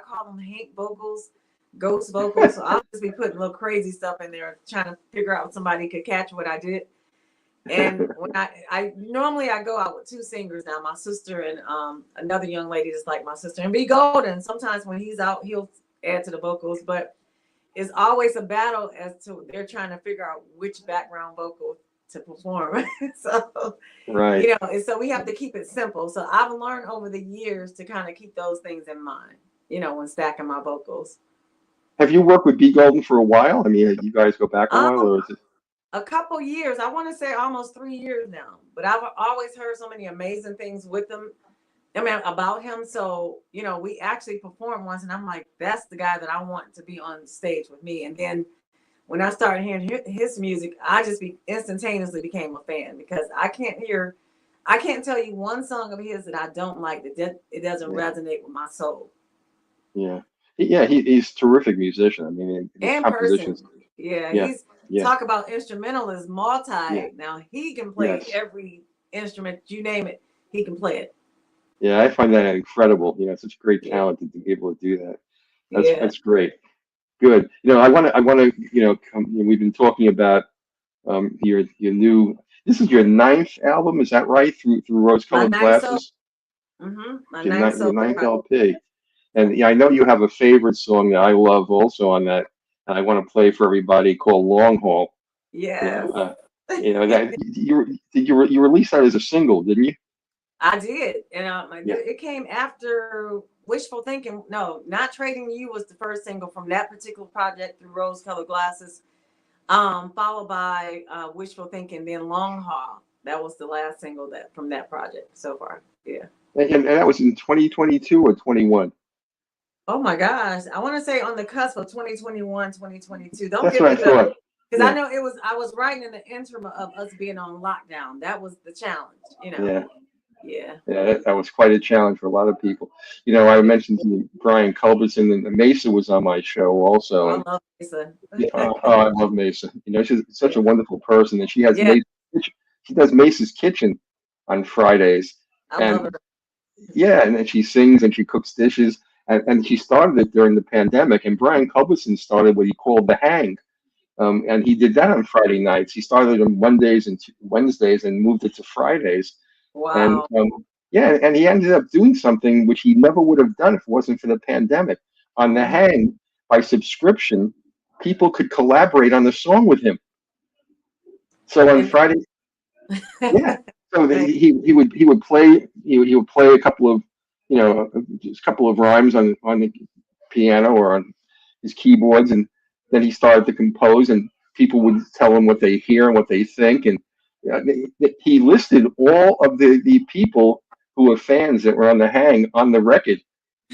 call them Hank vocals, ghost vocals. So I'll just be putting little crazy stuff in there trying to figure out if somebody could catch what I did. And when I normally I go out with two singers now, my sister and another young lady that's like my sister, and B Golden. Sometimes when he's out, he'll add to the vocals, but it's always a battle as to they're trying to figure out which background vocal to perform. So Right. you know, and so we have to keep it simple. So I've learned over the years to kind of keep those things in mind, you know, when stacking my vocals. Have you worked with B Golden for a while? I mean, you guys go back a while, Um, or is it? a couple years, I want to say almost 3 years now, but I've always heard so many amazing things with him. I mean, about him. So, you know, we actually performed once, and I'm like, that's the guy that I want to be on stage with me. And then when I started hearing his music, I just instantaneously became a fan because I can't tell you one song of his that I don't like, that it doesn't Yeah, resonate with my soul yeah, yeah. He's a terrific musician. I mean, his and person. compositions. Yeah, Yeah, he's yeah, talk about instrumentalist, yeah. multi. Now he can play Yes. every instrument, you name it, he can play it. Yeah, I find that incredible. You know, such great Yeah, talent to be able to do that. yeah. That's great. Good. You know, I want to. You know, we've been talking about your new. This is your ninth album, is that right? Through My rose-colored ninth soul. glasses. My Your ninth your soul. ninth LP. And yeah, I know you have a favorite song that I love also on that, and I want to play for everybody called Long Haul. You know, Yes. you know that you released that as a single, didn't you? I did, and Yeah. it came after Wishful Thinking. No, Not Trading You was the first single from that particular project through Rose Colored Glasses. Followed by Wishful Thinking, then Long Haul. That was the last single that from that project so far. Yeah. And that was in 2022 or 21. Oh my gosh, I want to say on the cusp of 2021, 2022. Don't That's give what I me the thought. because I Yeah, know I was writing in the interim of us being on lockdown. That was the challenge, you know. yeah, Yeah. yeah. That was quite a challenge for a lot of people. You know, I mentioned to you Brian Culbertson, and Mesa was on my show Oh, also, I and love Lisa. yeah, I love Mesa. You know, she's such a Yeah. wonderful person, and she has Yeah, Mesa. She does Mesa's Kitchen on Fridays, I love and her. yeah, and then she sings and she cooks dishes, and she started it during the pandemic. And Brian Culbertson started what he called the Hang, and he did that on Friday nights. He started on Mondays and Wednesdays and moved it to Fridays. And Wow. yeah, and he ended up doing something which he never would have done if it wasn't for the pandemic. On the Mhm. Hang, by subscription, people could collaborate on the song with him. So on And Friday, yeah. So he would play a couple of, you know, just a couple of rhymes on the piano or on his keyboards, and then he started to compose, and people would tell him what they hear and what they think, and he listed all of the people who were fans that were on the Hang on the record.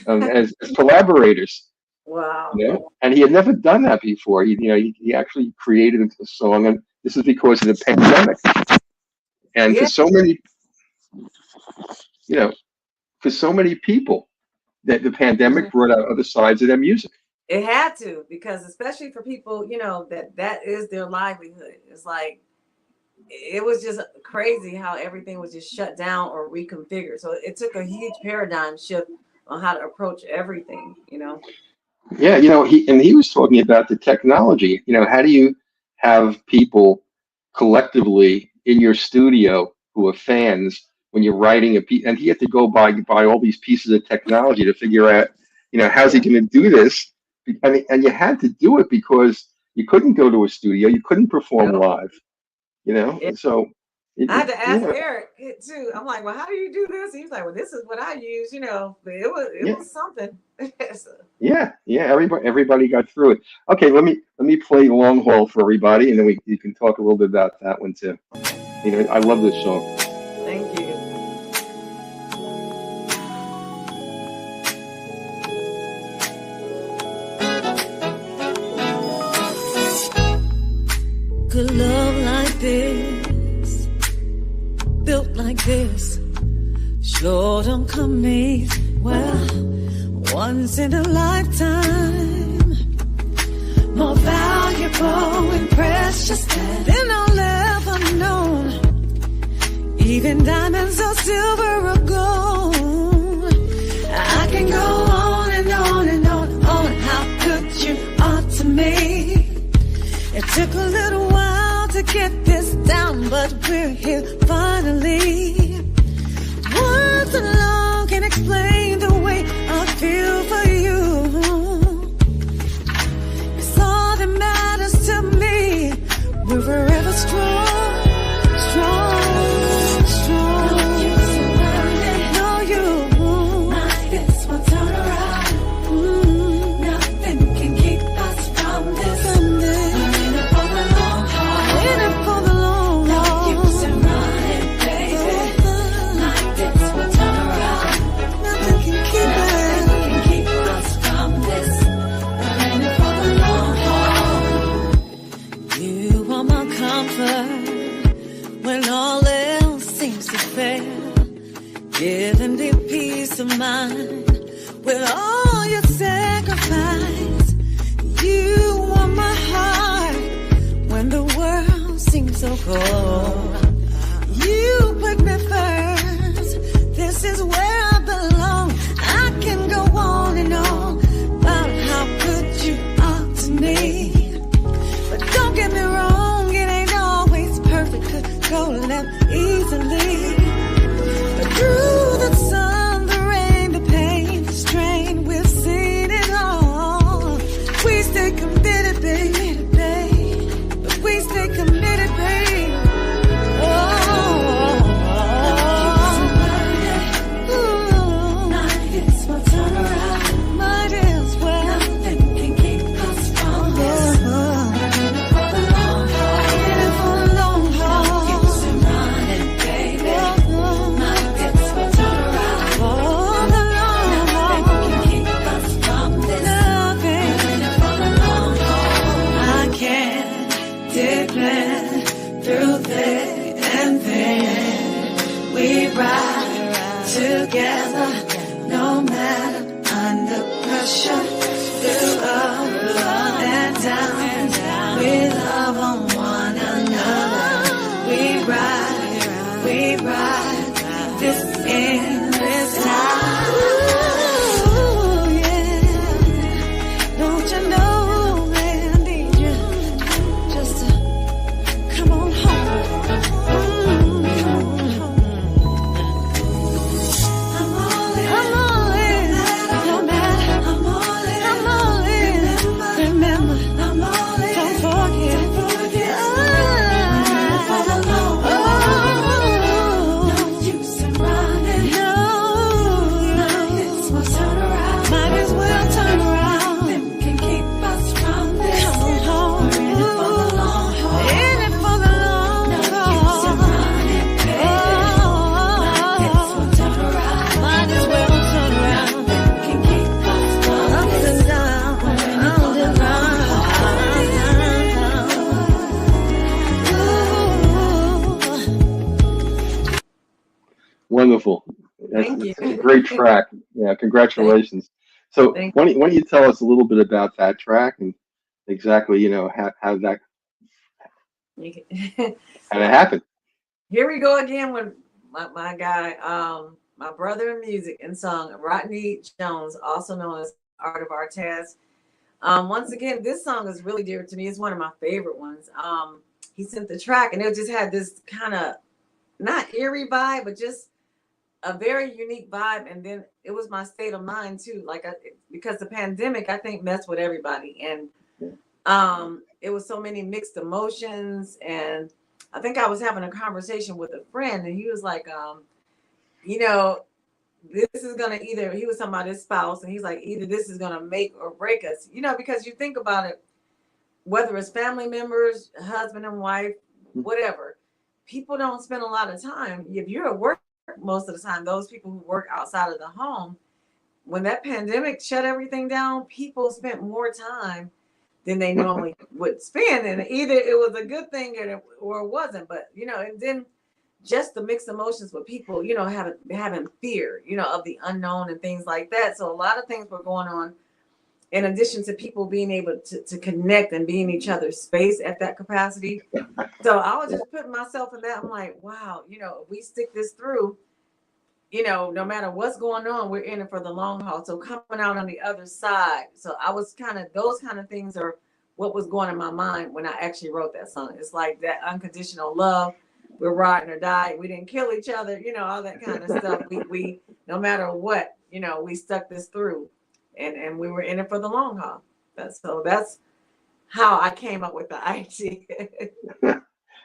as collaborators. Wow. You know? And he had never done that before. He actually created a song, and this is because of the pandemic. And Yeah. for so many, for so many people, that the pandemic brought out other sides of their music. It had to, because especially for people, that is their livelihood. It's like, it was just crazy how everything was just shut down or reconfigured. So it took a huge paradigm shift on how to approach everything, Yeah, he was talking about the technology. How do you have people collectively in your studio who are fans when you're writing a piece? And he had to go buy all these pieces of technology to figure out, how's he going to do this? And you had to do it because you couldn't go to a studio, you couldn't perform live, So I had to ask Eric too. I'm like, well, how do you do this? He's like, well, this is what I use, but it was something. Yeah. Everybody got through it. Okay, let me play Long Haul for everybody, and then you can talk a little bit about that one too. I love this song. Thank you. Good love like this, built like this, sure don't come easy. Well, once in a lifetime, more valuable and precious than all ever known. Even diamonds or silver or gold. I can go on and on and on how good you are to me. It took a little while to get this down, but we're here finally. Words alone can explain the way I feel for you. It's all that matters to me. We're forever strong. No, you won't. Like this will turn around. Nothing can keep us from this. When all else seems to fail, giving me peace of mind with all your sacrifice. You are my heart when the world seems so cold. You put me first. This is where I belong. I can go on and on about how good you are to me, but don't get me wrong. Go left easily, but through the sun, the rain, the pain, the strain, we've seen it all. We stay committed, baby, but we stay committed, baby. wonderful. Thank you. It's a great track. Yeah, congratulations. So Thank why don't you tell us a little bit about that track and exactly, how that you. kind of happened? Here we go again with my guy, my brother in music and song, Rodney Jones, also known as Art of Artez. Once again, this song is really dear to me. It's one of my favorite ones. He sent the track and it just had this kind of not eerie vibe, but just a very unique vibe. And then it was my state of mind too. Because the pandemic, I think, messed with everybody. And it was so many mixed emotions. And I think I was having a conversation with a friend and he was like, this is gonna he was talking about his spouse, and he's like, either this is gonna make or break us, because you think about it, whether it's family members, husband and wife, whatever, people don't spend a lot of time. If you're at work most of the time, those people who work outside of the home, when that pandemic shut everything down, people spent more time than they normally would spend. And either it was a good thing or it wasn't. But, and then just the mixed emotions with people, having fear, of the unknown and things like that. So a lot of things were going on in addition to people being able to connect and be in each other's space at that capacity. So I was just putting myself in that. I'm like, wow, if we stick this through, no matter what's going on, we're in it for the long haul. So coming out on the other side. So I was those kind of things are what was going in my mind when I actually wrote that song. It's like that unconditional love. We're ride or die. We didn't kill each other, all that kind of stuff. We no matter what, we stuck this through and we were in it for the long haul. That's how I came up with the idea.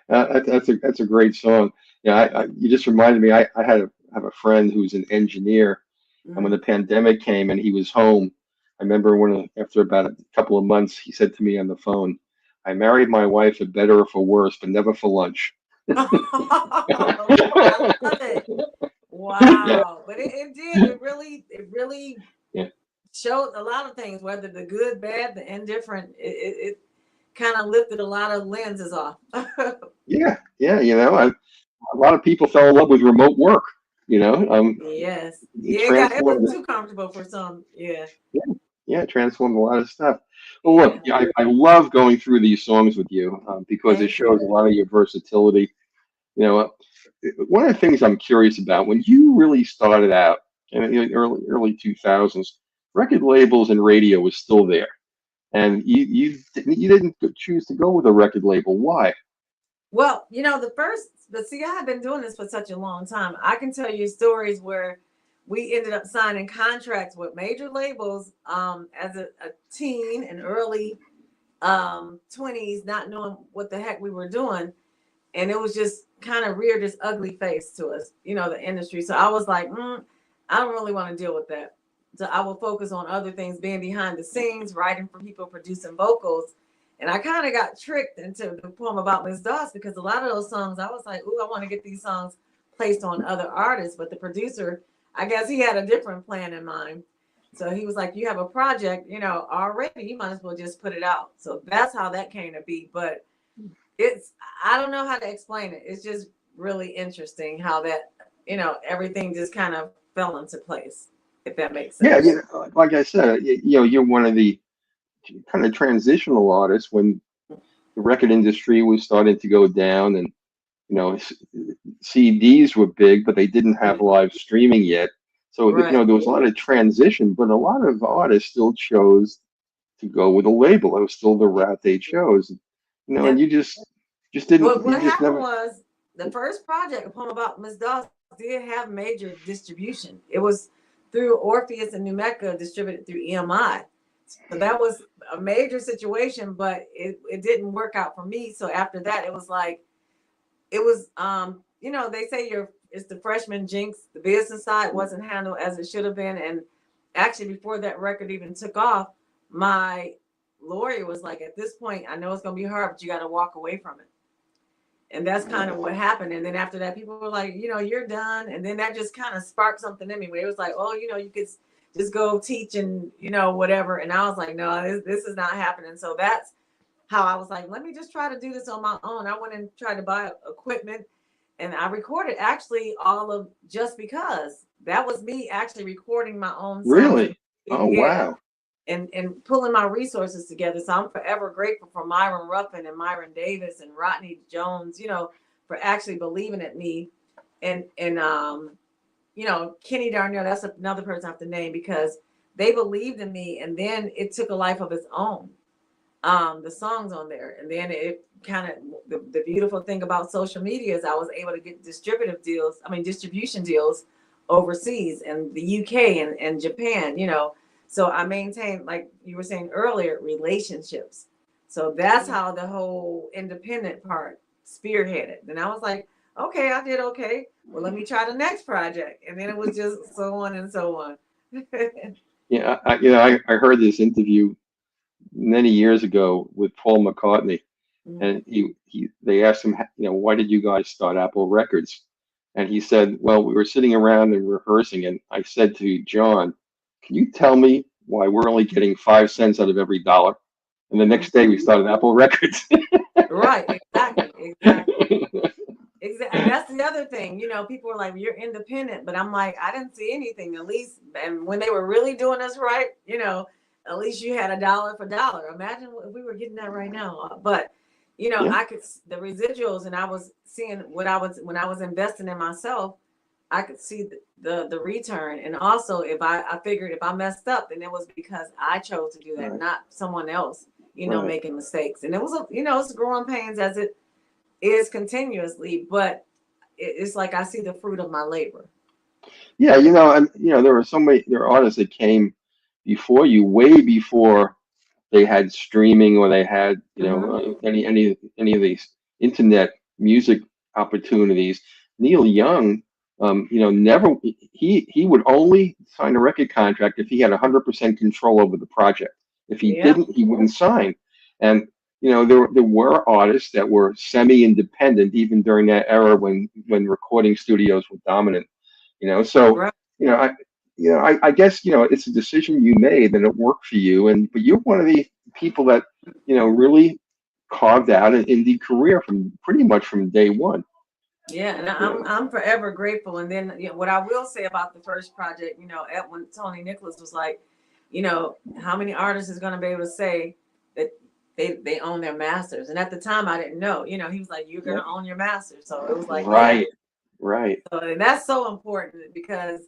That's a great song. Yeah, you just reminded me. I have a friend who's an engineer, and when the pandemic came and he was home, I remember after about a couple of months, he said to me on the phone, "I married my wife for better or for worse, but never for lunch." I love it. Wow, but it did. It really yeah. showed a lot of things, whether the good, bad, the indifferent. It kind of lifted a lot of lenses off. Yeah. A lot of people fell in love with remote work. Yes. It was too comfortable for some. Yeah. Yeah, transformed a lot of stuff. Well, look, I love going through these songs with you because it shows a lot of your versatility. One of the things I'm curious about, when you really started out in the early 2000s, record labels and radio was still there, and you didn't choose to go with a record label. Why? Well, but see, I have been doing this for such a long time. I can tell you stories where we ended up signing contracts with major labels as a teen and early 20s, not knowing what the heck we were doing. And it was just kind of reared this ugly face to us, the industry. So I was like, I don't really want to deal with that. So I will focus on other things, being behind the scenes, writing for people, producing vocals. And I kind of got tricked into the poem about Miss Doss because a lot of those songs, I was like, ooh, I want to get these songs placed on other artists. But the producer, I guess he had a different plan in mind. So he was like, you have a project, already, you might as well just put it out. So that's how that came to be. But I don't know how to explain it. It's just really interesting how that, everything just kind of fell into place, if that makes sense. Yeah, like I said, you're one of the kind of transitional artists when the record industry was starting to go down, and CDs were big, but they didn't have live streaming yet. So there was a lot of transition, but a lot of artists still chose to go with a label. It was still the route they chose. And you just didn't. What happened was the first project, A Poem About Miss Doss, did have major distribution. It was through Orpheus and New Mecca, distributed through EMI. So that was a major situation, but it didn't work out for me. So after that, it was they say it's the freshman jinx. The business side wasn't handled as it should have been. And actually, before that record even took off, my lawyer was like, at this point, I know it's going to be hard, but you got to walk away from it. And that's kind of what happened. And then after that, people were like, you're done. And then that just kind of sparked something in me where it was like, oh, you could just go teach and, whatever. And I was like, no, this is not happening. So that's how I was like, let me just try to do this on my own. I went and tried to buy equipment. And I recorded actually all of Just Because. That was me actually recording my own songs. Really? Oh, yeah. wow. And pulling my resources together. So I'm forever grateful for Myron Ruffin and Myron Davis and Rodney Jones, you know, for actually believing in me. And you know, Kenny Darnell, that's another person I have to name, because they believed in me, and then it took a life of its own. The songs on there, and then it kind of, the beautiful thing about social media is I was able to get distribution deals overseas in the UK and Japan, you know. So I maintained, like you were saying earlier, relationships. So that's how the whole independent part spearheaded. And I was like, okay, I did okay. Well, let me try the next project. And then it was just so on and so on. Yeah, I heard this interview many years ago with Paul McCartney, and they asked him, you know, why did you guys start Apple Records? And he said, well, we were sitting around and rehearsing, and I said to John, can you tell me why we're only getting 5 cents out of every dollar? And the next day we started Apple Records. Right, exactly. Exactly. And that's the other thing, you know, people are like, you're independent, but I'm like, I didn't see anything, at least. And when they were really doing us right, you know, at least you had $1 for dollar. Imagine if we were getting that right now. But, you know, I could, the residuals, and I was seeing when I was investing in myself, I could see the return. And also, if I figured if I messed up, then it was because I chose to do that, not someone else, you know, making mistakes. And it was, you know, it's growing pains as it is continuously, but it's like I see the fruit of my labor. Yeah, you know, and you know, there are artists that came before you, way before they had streaming, or they had, you know, any of these internet music opportunities. Neil Young, you know, never he would only sign a record contract if he had 100% control over the project. If he didn't, he wouldn't sign. And you know, there were artists that were semi-independent even during that era when recording studios were dominant. You know, so you know, I guess, you know, it's a decision you made and it worked for you. But you're one of the people that, you know, really carved out an indie career from pretty much from day one. Yeah, and I'm forever grateful. And then, you know, what I will say about the first project, you know, when Tony Nicholas was like, you know, how many artists is going to be able to say that they own their masters? And at the time, I didn't know. You know, he was like, you're going to own your masters. So it was like, right. So, and that's so important, because,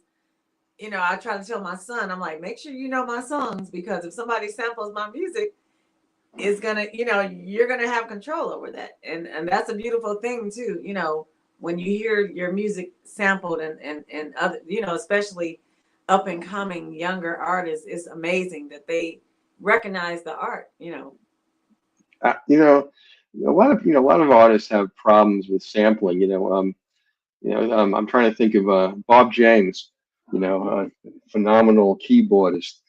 you know, I try to tell my son, I'm like, make sure you know my songs, because if somebody samples my music, it's gonna, you know, you're gonna have control over that. And that's a beautiful thing too, you know, when you hear your music sampled and other, you know, especially up and coming younger artists, it's amazing that they recognize the art, you know. You know, a lot of artists have problems with sampling. I'm trying to think of Bob James, you know, phenomenal keyboardist,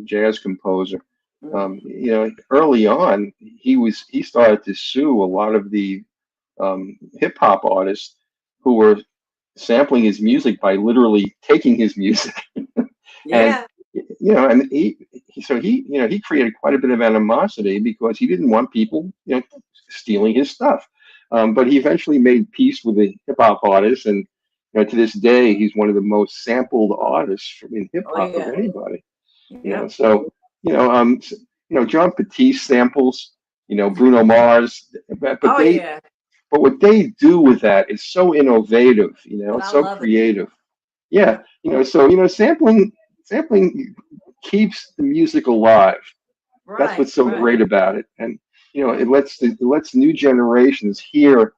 jazz composer. You know, early on, he started to sue a lot of the hip hop artists who were sampling his music by literally taking his music. And you know, and he created quite a bit of animosity because he didn't want people, you know, stealing his stuff. But he eventually made peace with the hip hop artists, and you know, to this day, he's one of the most sampled artists in hip hop of anybody. You know, so you know, John Batiste samples, you know, Bruno Mars, but what they do with that is so innovative. You know, it's so creative. Yeah, you know, so you know, sampling keeps the music alive. That's what's so great about it, and you know, it lets new generations hear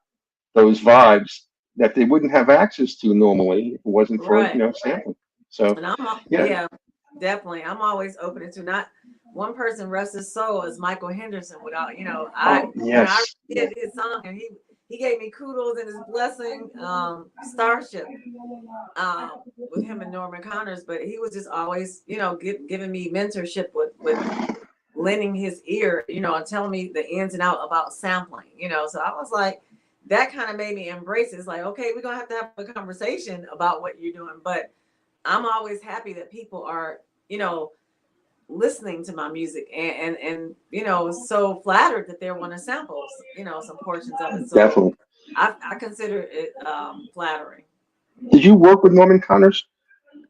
those vibes that they wouldn't have access to normally if it wasn't for you know, sampling. So and definitely, I'm always open to not one person rest his soul as Michael Henderson. Without, you know, I did his song, and he gave me kudos and his blessing, Starship, with him and Norman Connors. But he was just always, you know, giving me mentorship with lending his ear, you know, and telling me the ins and out about sampling, you know. So I was like, that kind of made me embrace it. It's like, okay, we're gonna have to have a conversation about what you're doing. But I'm always happy that people are, you know, listening to my music and you know, so flattered that they want to sample, you know, some portions of it. So definitely. I consider it flattering. Did you work with Norman Connors?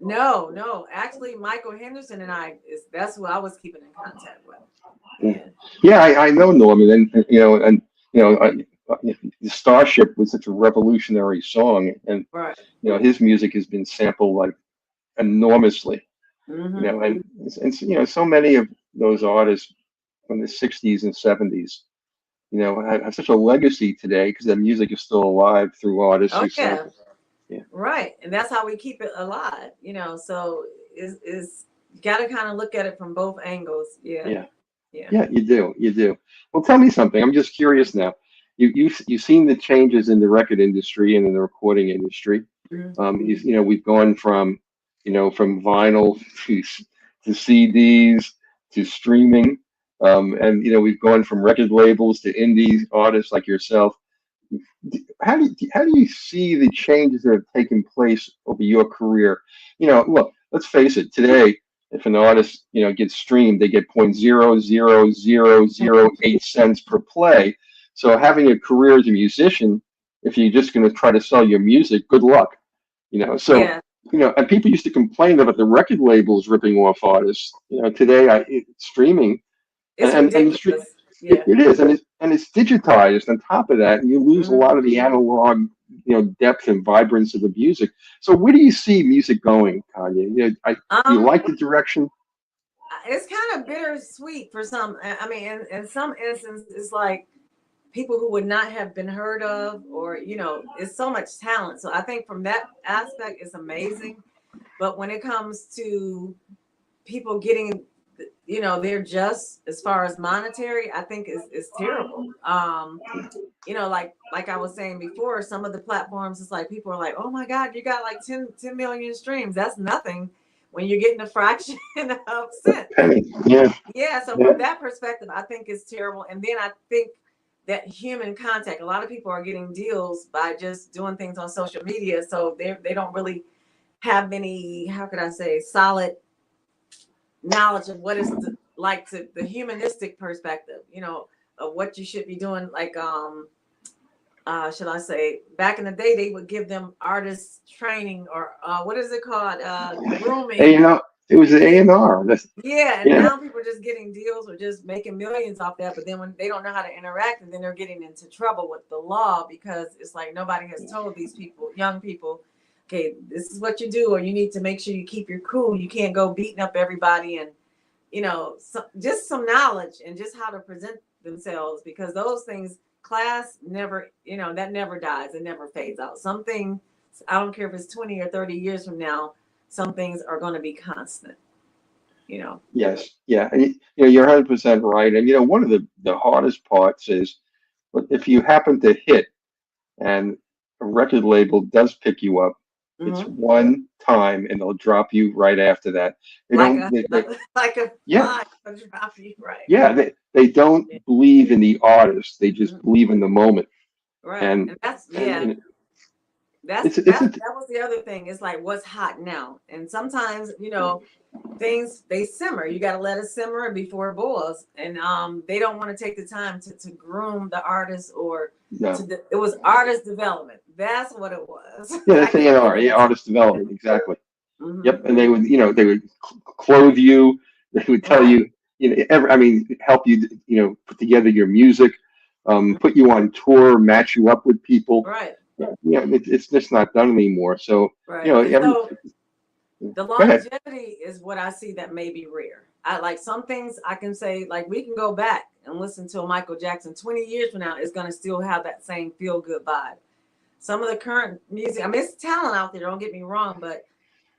No. Actually, Michael Henderson and that's who I was keeping in contact with. Yeah, I know Norman, and Starship was such a revolutionary song, and Right. his music has been sampled like enormously. Mm-hmm. And so many of those artists from the '60s and '70s, have such a legacy today because their music is still alive through artists Oh who yeah. sample. Yeah. Right. And that's how we keep it alive, so is you got to kind of look at it from both angles. Yeah. Yeah. Yeah. Yeah, you do. Well, tell me something. I'm just curious now. You've seen the changes in the record industry and in the recording industry. We've gone from vinyl to CDs to streaming, and we've gone from record labels to indie artists like yourself. How do you see the changes that have taken place over your career? Look, let's face it. Today, if an artist gets streamed, they get 0.00008 cents per play. So having a career as a musician, if you're just going to try to sell your music, good luck. So Yeah. and people used to complain about the record labels ripping off artists. Today it's streaming, It's and ridiculous. Yeah. it is, and it's digitized on top of that, and you lose a Mhm. lot of the analog, depth and vibrance of the music. So where do you see music going, Kanye? Do you like the direction? It's kind of bittersweet for some. I mean, in some instances, it's like people who would not have been heard of, or it's so much talent. So I think from that aspect, it's amazing. But when it comes to people getting, they're just as far as monetary, I think is terrible. Like I was saying before, some of the platforms, it's like people are like, oh my God, you got like 10 million streams. That's nothing when you're getting a fraction of cent. Yeah. Yeah. So from that perspective, I think it's terrible. And then I think that human contact, a lot of people are getting deals by just doing things on social media. So they don't really have any, how could I say, solid knowledge of what is like to the humanistic perspective, of what you should be doing. Like, should I say, back in the day, they would give them artist training, or what is it called? Grooming. It was the A&R. Yeah, and now people are just getting deals or just making millions off that. But then when they don't know how to interact, and then they're getting into trouble with the law, because it's like nobody has told these people, young people, okay, this is what you do, or you need to make sure you keep your cool. You can't go beating up everybody, and just some knowledge and just how to present themselves, because those things, class never, that never dies. It never fades out. Something, I don't care if it's 20 or 30 years from now, some things are going to be constant. Yes, yeah, and you're 100% right. And one of the hardest parts is, if you happen to hit and a record label does pick you up, it's one time and they'll drop you right after that. They like don't. like a Yeah, drop you, right? yeah. They don't believe in the artist. They just believe in the moment. Right, And that's that was the other thing. It's like, what's hot now? And sometimes, things, they simmer. You got to let it simmer before it boils. And they don't want to take the time to groom the artist, or it was artist development. That's what it was. Yeah, that's A&R, artist development, exactly. Yep, and they would clothe you. They would tell you, help you, put together your music, put you on tour, match you up with people. Right. Yeah, it's just not done anymore. So, right. So the longevity is what I see that may be rare. I like some things I can say, like we can go back and listen to a Michael Jackson 20 years from now, is going to still have that same feel good vibe. Some of the current music, it's talent out there, don't get me wrong, but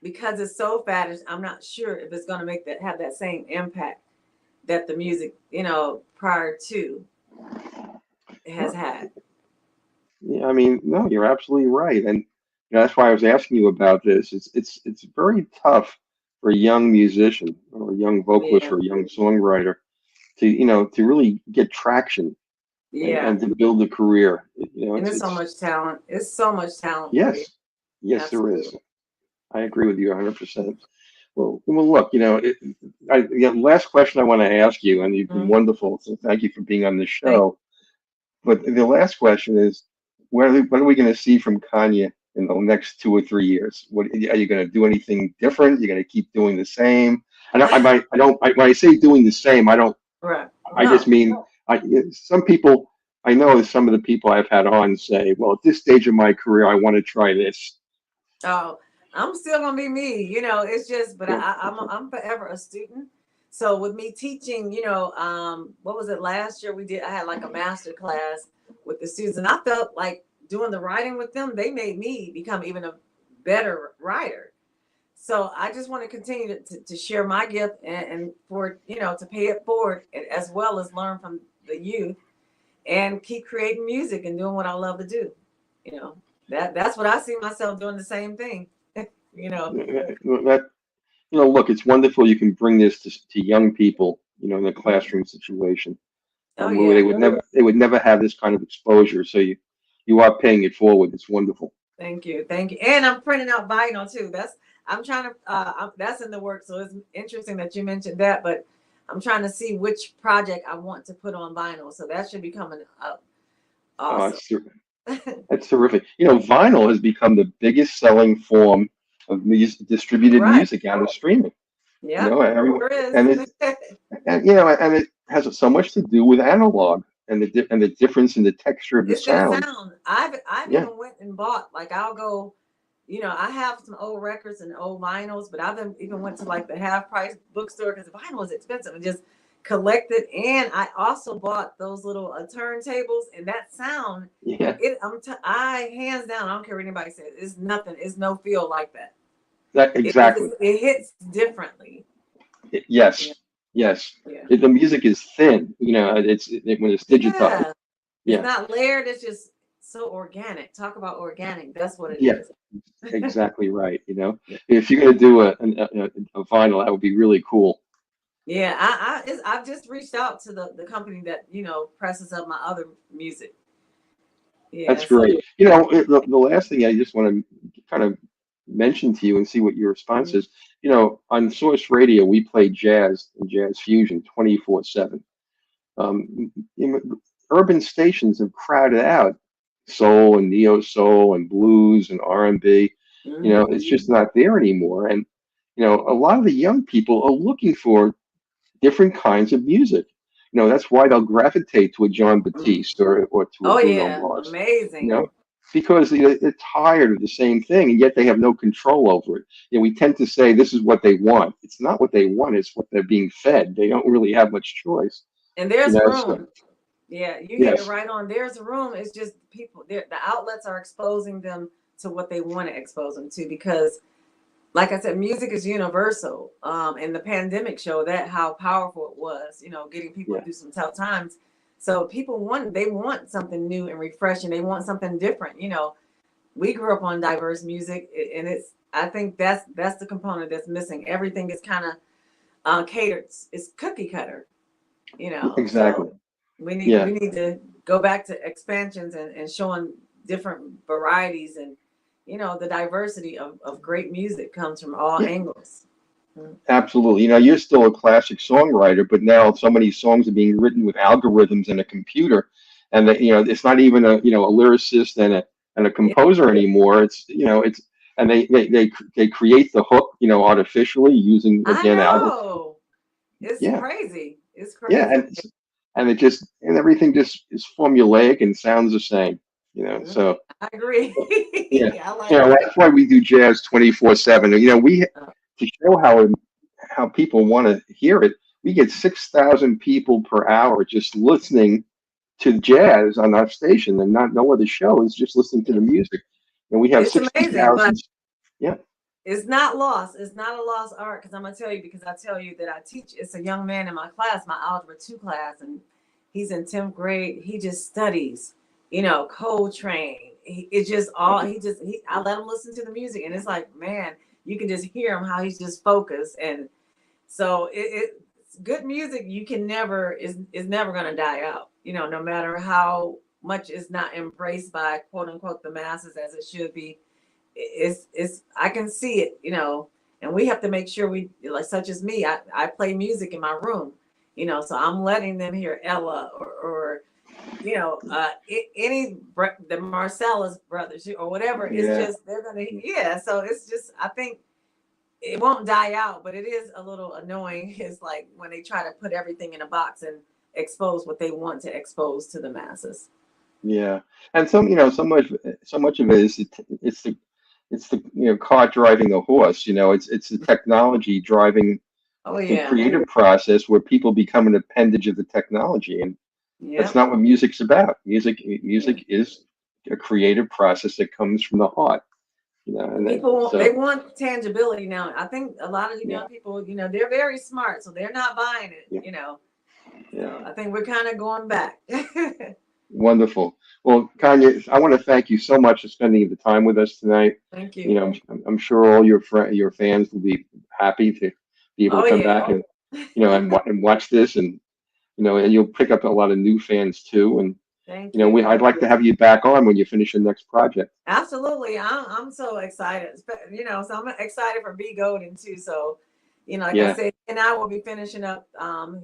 because it's so faddish, I'm not sure if it's going to have that same impact that the music, prior to has had. Yeah, no, you're absolutely right, and that's why I was asking you about this. It's very tough for a young musician or a young vocalist or a young songwriter to really get traction and to build a career. And there's so much talent. It's so much talent. Yes, there is. I agree with you 100%. Well, look, last question I want to ask you, and you've been wonderful, so thank you for being on the show. But the last question is, what are we going to see from Kanye in the next 2 or 3 years? What are you going to do? Anything different? You're going to keep doing the same? When I say doing the same, I don't. Right. I just mean, some people. I know some of the people I've had on say, "Well, at this stage of my career, I want to try this." Oh, I'm still gonna be me. It's just, but I'm forever a student. So with me teaching, what was it last year? I had like a master class with the students, and I felt like doing the writing with them. They made me become even a better writer. So I just want to continue to share my gift and for to pay it forward, as well as learn from the youth and keep creating music and doing what I love to do. That's what I see myself doing, the same thing. That look, it's wonderful you can bring this to young people, in a classroom situation, Oh where yeah. they would never have this kind of exposure. So you are paying it forward. It's wonderful. Thank you, and I'm printing out vinyl too. I'm trying to. That's in the works, so it's interesting that you mentioned that. But I'm trying to see which project I want to put on vinyl, so that should be coming up. Awesome. That's terrific. Vinyl has become the biggest selling form of distributed music out of streaming. Yeah, everyone, and it has so much to do with analog and the difference in the texture of the sound. I've even went and bought, like, I'll go, I have some old records and old vinyls, but I've even went to like the half price bookstore because the vinyl is expensive, and just collected. And I also bought those little turntables, and that sound, I hands down, I don't care what anybody says, it's nothing, it's no feel like that. Exactly. It hits differently. Yes. The music is thin, when it's digitized. It's not layered, it's just so organic. Talk about organic. That's what it is. Exactly right. If you're going to do a vinyl, that would be really cool. Yeah, I've just reached out to the company that presses up my other music. Yeah, that's great. The last thing I just want to kind of mention to you and see what your response is. On Source Radio, we play jazz and jazz fusion 24/7. Urban stations have crowded out soul and neo soul and blues and R&B. It's just not there anymore. And a lot of the young people are looking for different kinds of music. That's why they'll gravitate to a John Batiste or to a Bruno Mars. Amazing. Because they're tired of the same thing, and yet they have no control over it. We tend to say this is what they want. It's not what they want. It's what they're being fed. They don't really have much choice. And there's room. Yeah, you hit it right on. There's room. It's just people. The outlets are exposing them to what they want to expose them to, because, like I said, music is universal. And the pandemic showed that, how powerful it was. Getting people through some tough times. So people want something new and refreshing. They want something different. We grew up on diverse music, and I think that's the component that's missing. Everything is kind of catered. It's cookie cutter. Exactly. So we need to go back to expansions and showing different varieties, and the diversity of great music comes from all angles. Absolutely. You're still a classic songwriter, but now so many songs are being written with algorithms and a computer, and that it's not even a lyricist and a composer anymore. It's and they create the hook artificially using algorithms. It's crazy. It's crazy. Yeah, and everything just is formulaic and sounds the same. So I agree. I like that's why we do jazz 24/7. We to show how people want to hear it, we get 6,000 people per hour just listening to jazz on our station, and no other show is just listening to the music. And we have 60,000. Yeah. It's not lost. It's not a lost art, because I'm going to tell you, because I tell you that I teach. It's a young man in my class, my Algebra 2 class, and he's in 10th grade. He just studies, Coltrane. I let him listen to the music, and it's like, man, you can just hear him, how he's just focused. And so it's good music. You can never, is never going to die out, no matter how much is not embraced by quote unquote the masses as it should be. It's I can see it, and we have to make sure we, like, such as me, I play music in my room, so I'm letting them hear Ella or the Marcellus brothers or whatever, it's just, they're going to, so it's just, I think it won't die out, but it is a little annoying. It's like when they try to put everything in a box and expose what they want to expose to the masses. Yeah. And so much of it is, it's the car driving a horse, it's the technology driving the creative process where people become an appendage of the technology. And that's not what music's about. Music is a creative process that comes from the heart. And people they want tangibility now. I think a lot of the young people, they're very smart, so they're not buying it. So I think we're kind of going back. Wonderful. Well, Conya, I want to thank you so much for spending the time with us tonight. Thank you. I'm sure all your fans will be happy to be able to come back and and watch this, and and you'll pick up a lot of new fans too. And thank you. I'd like to have you back on when you finish your next project. Absolutely. I'm so excited. So I'm excited for B Golden too. So, like I said, and I will be finishing up.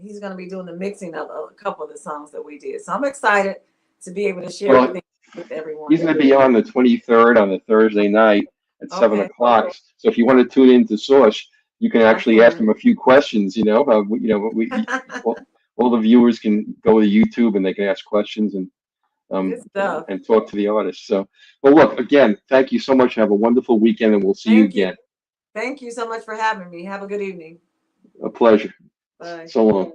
He's going to be doing the mixing of a couple of the songs that we did. So I'm excited to be able to share everything with everyone. He's going to be on the 23rd on the Thursday night at 7 o'clock. So if you want to tune into Source, you can actually ask him a few questions. All the viewers can go to YouTube and they can ask questions and talk to the artist. So, well, look, again, thank you so much. Have a wonderful weekend, and we'll see you again. Thank you so much for having me. Have a good evening. A pleasure. Bye. So long.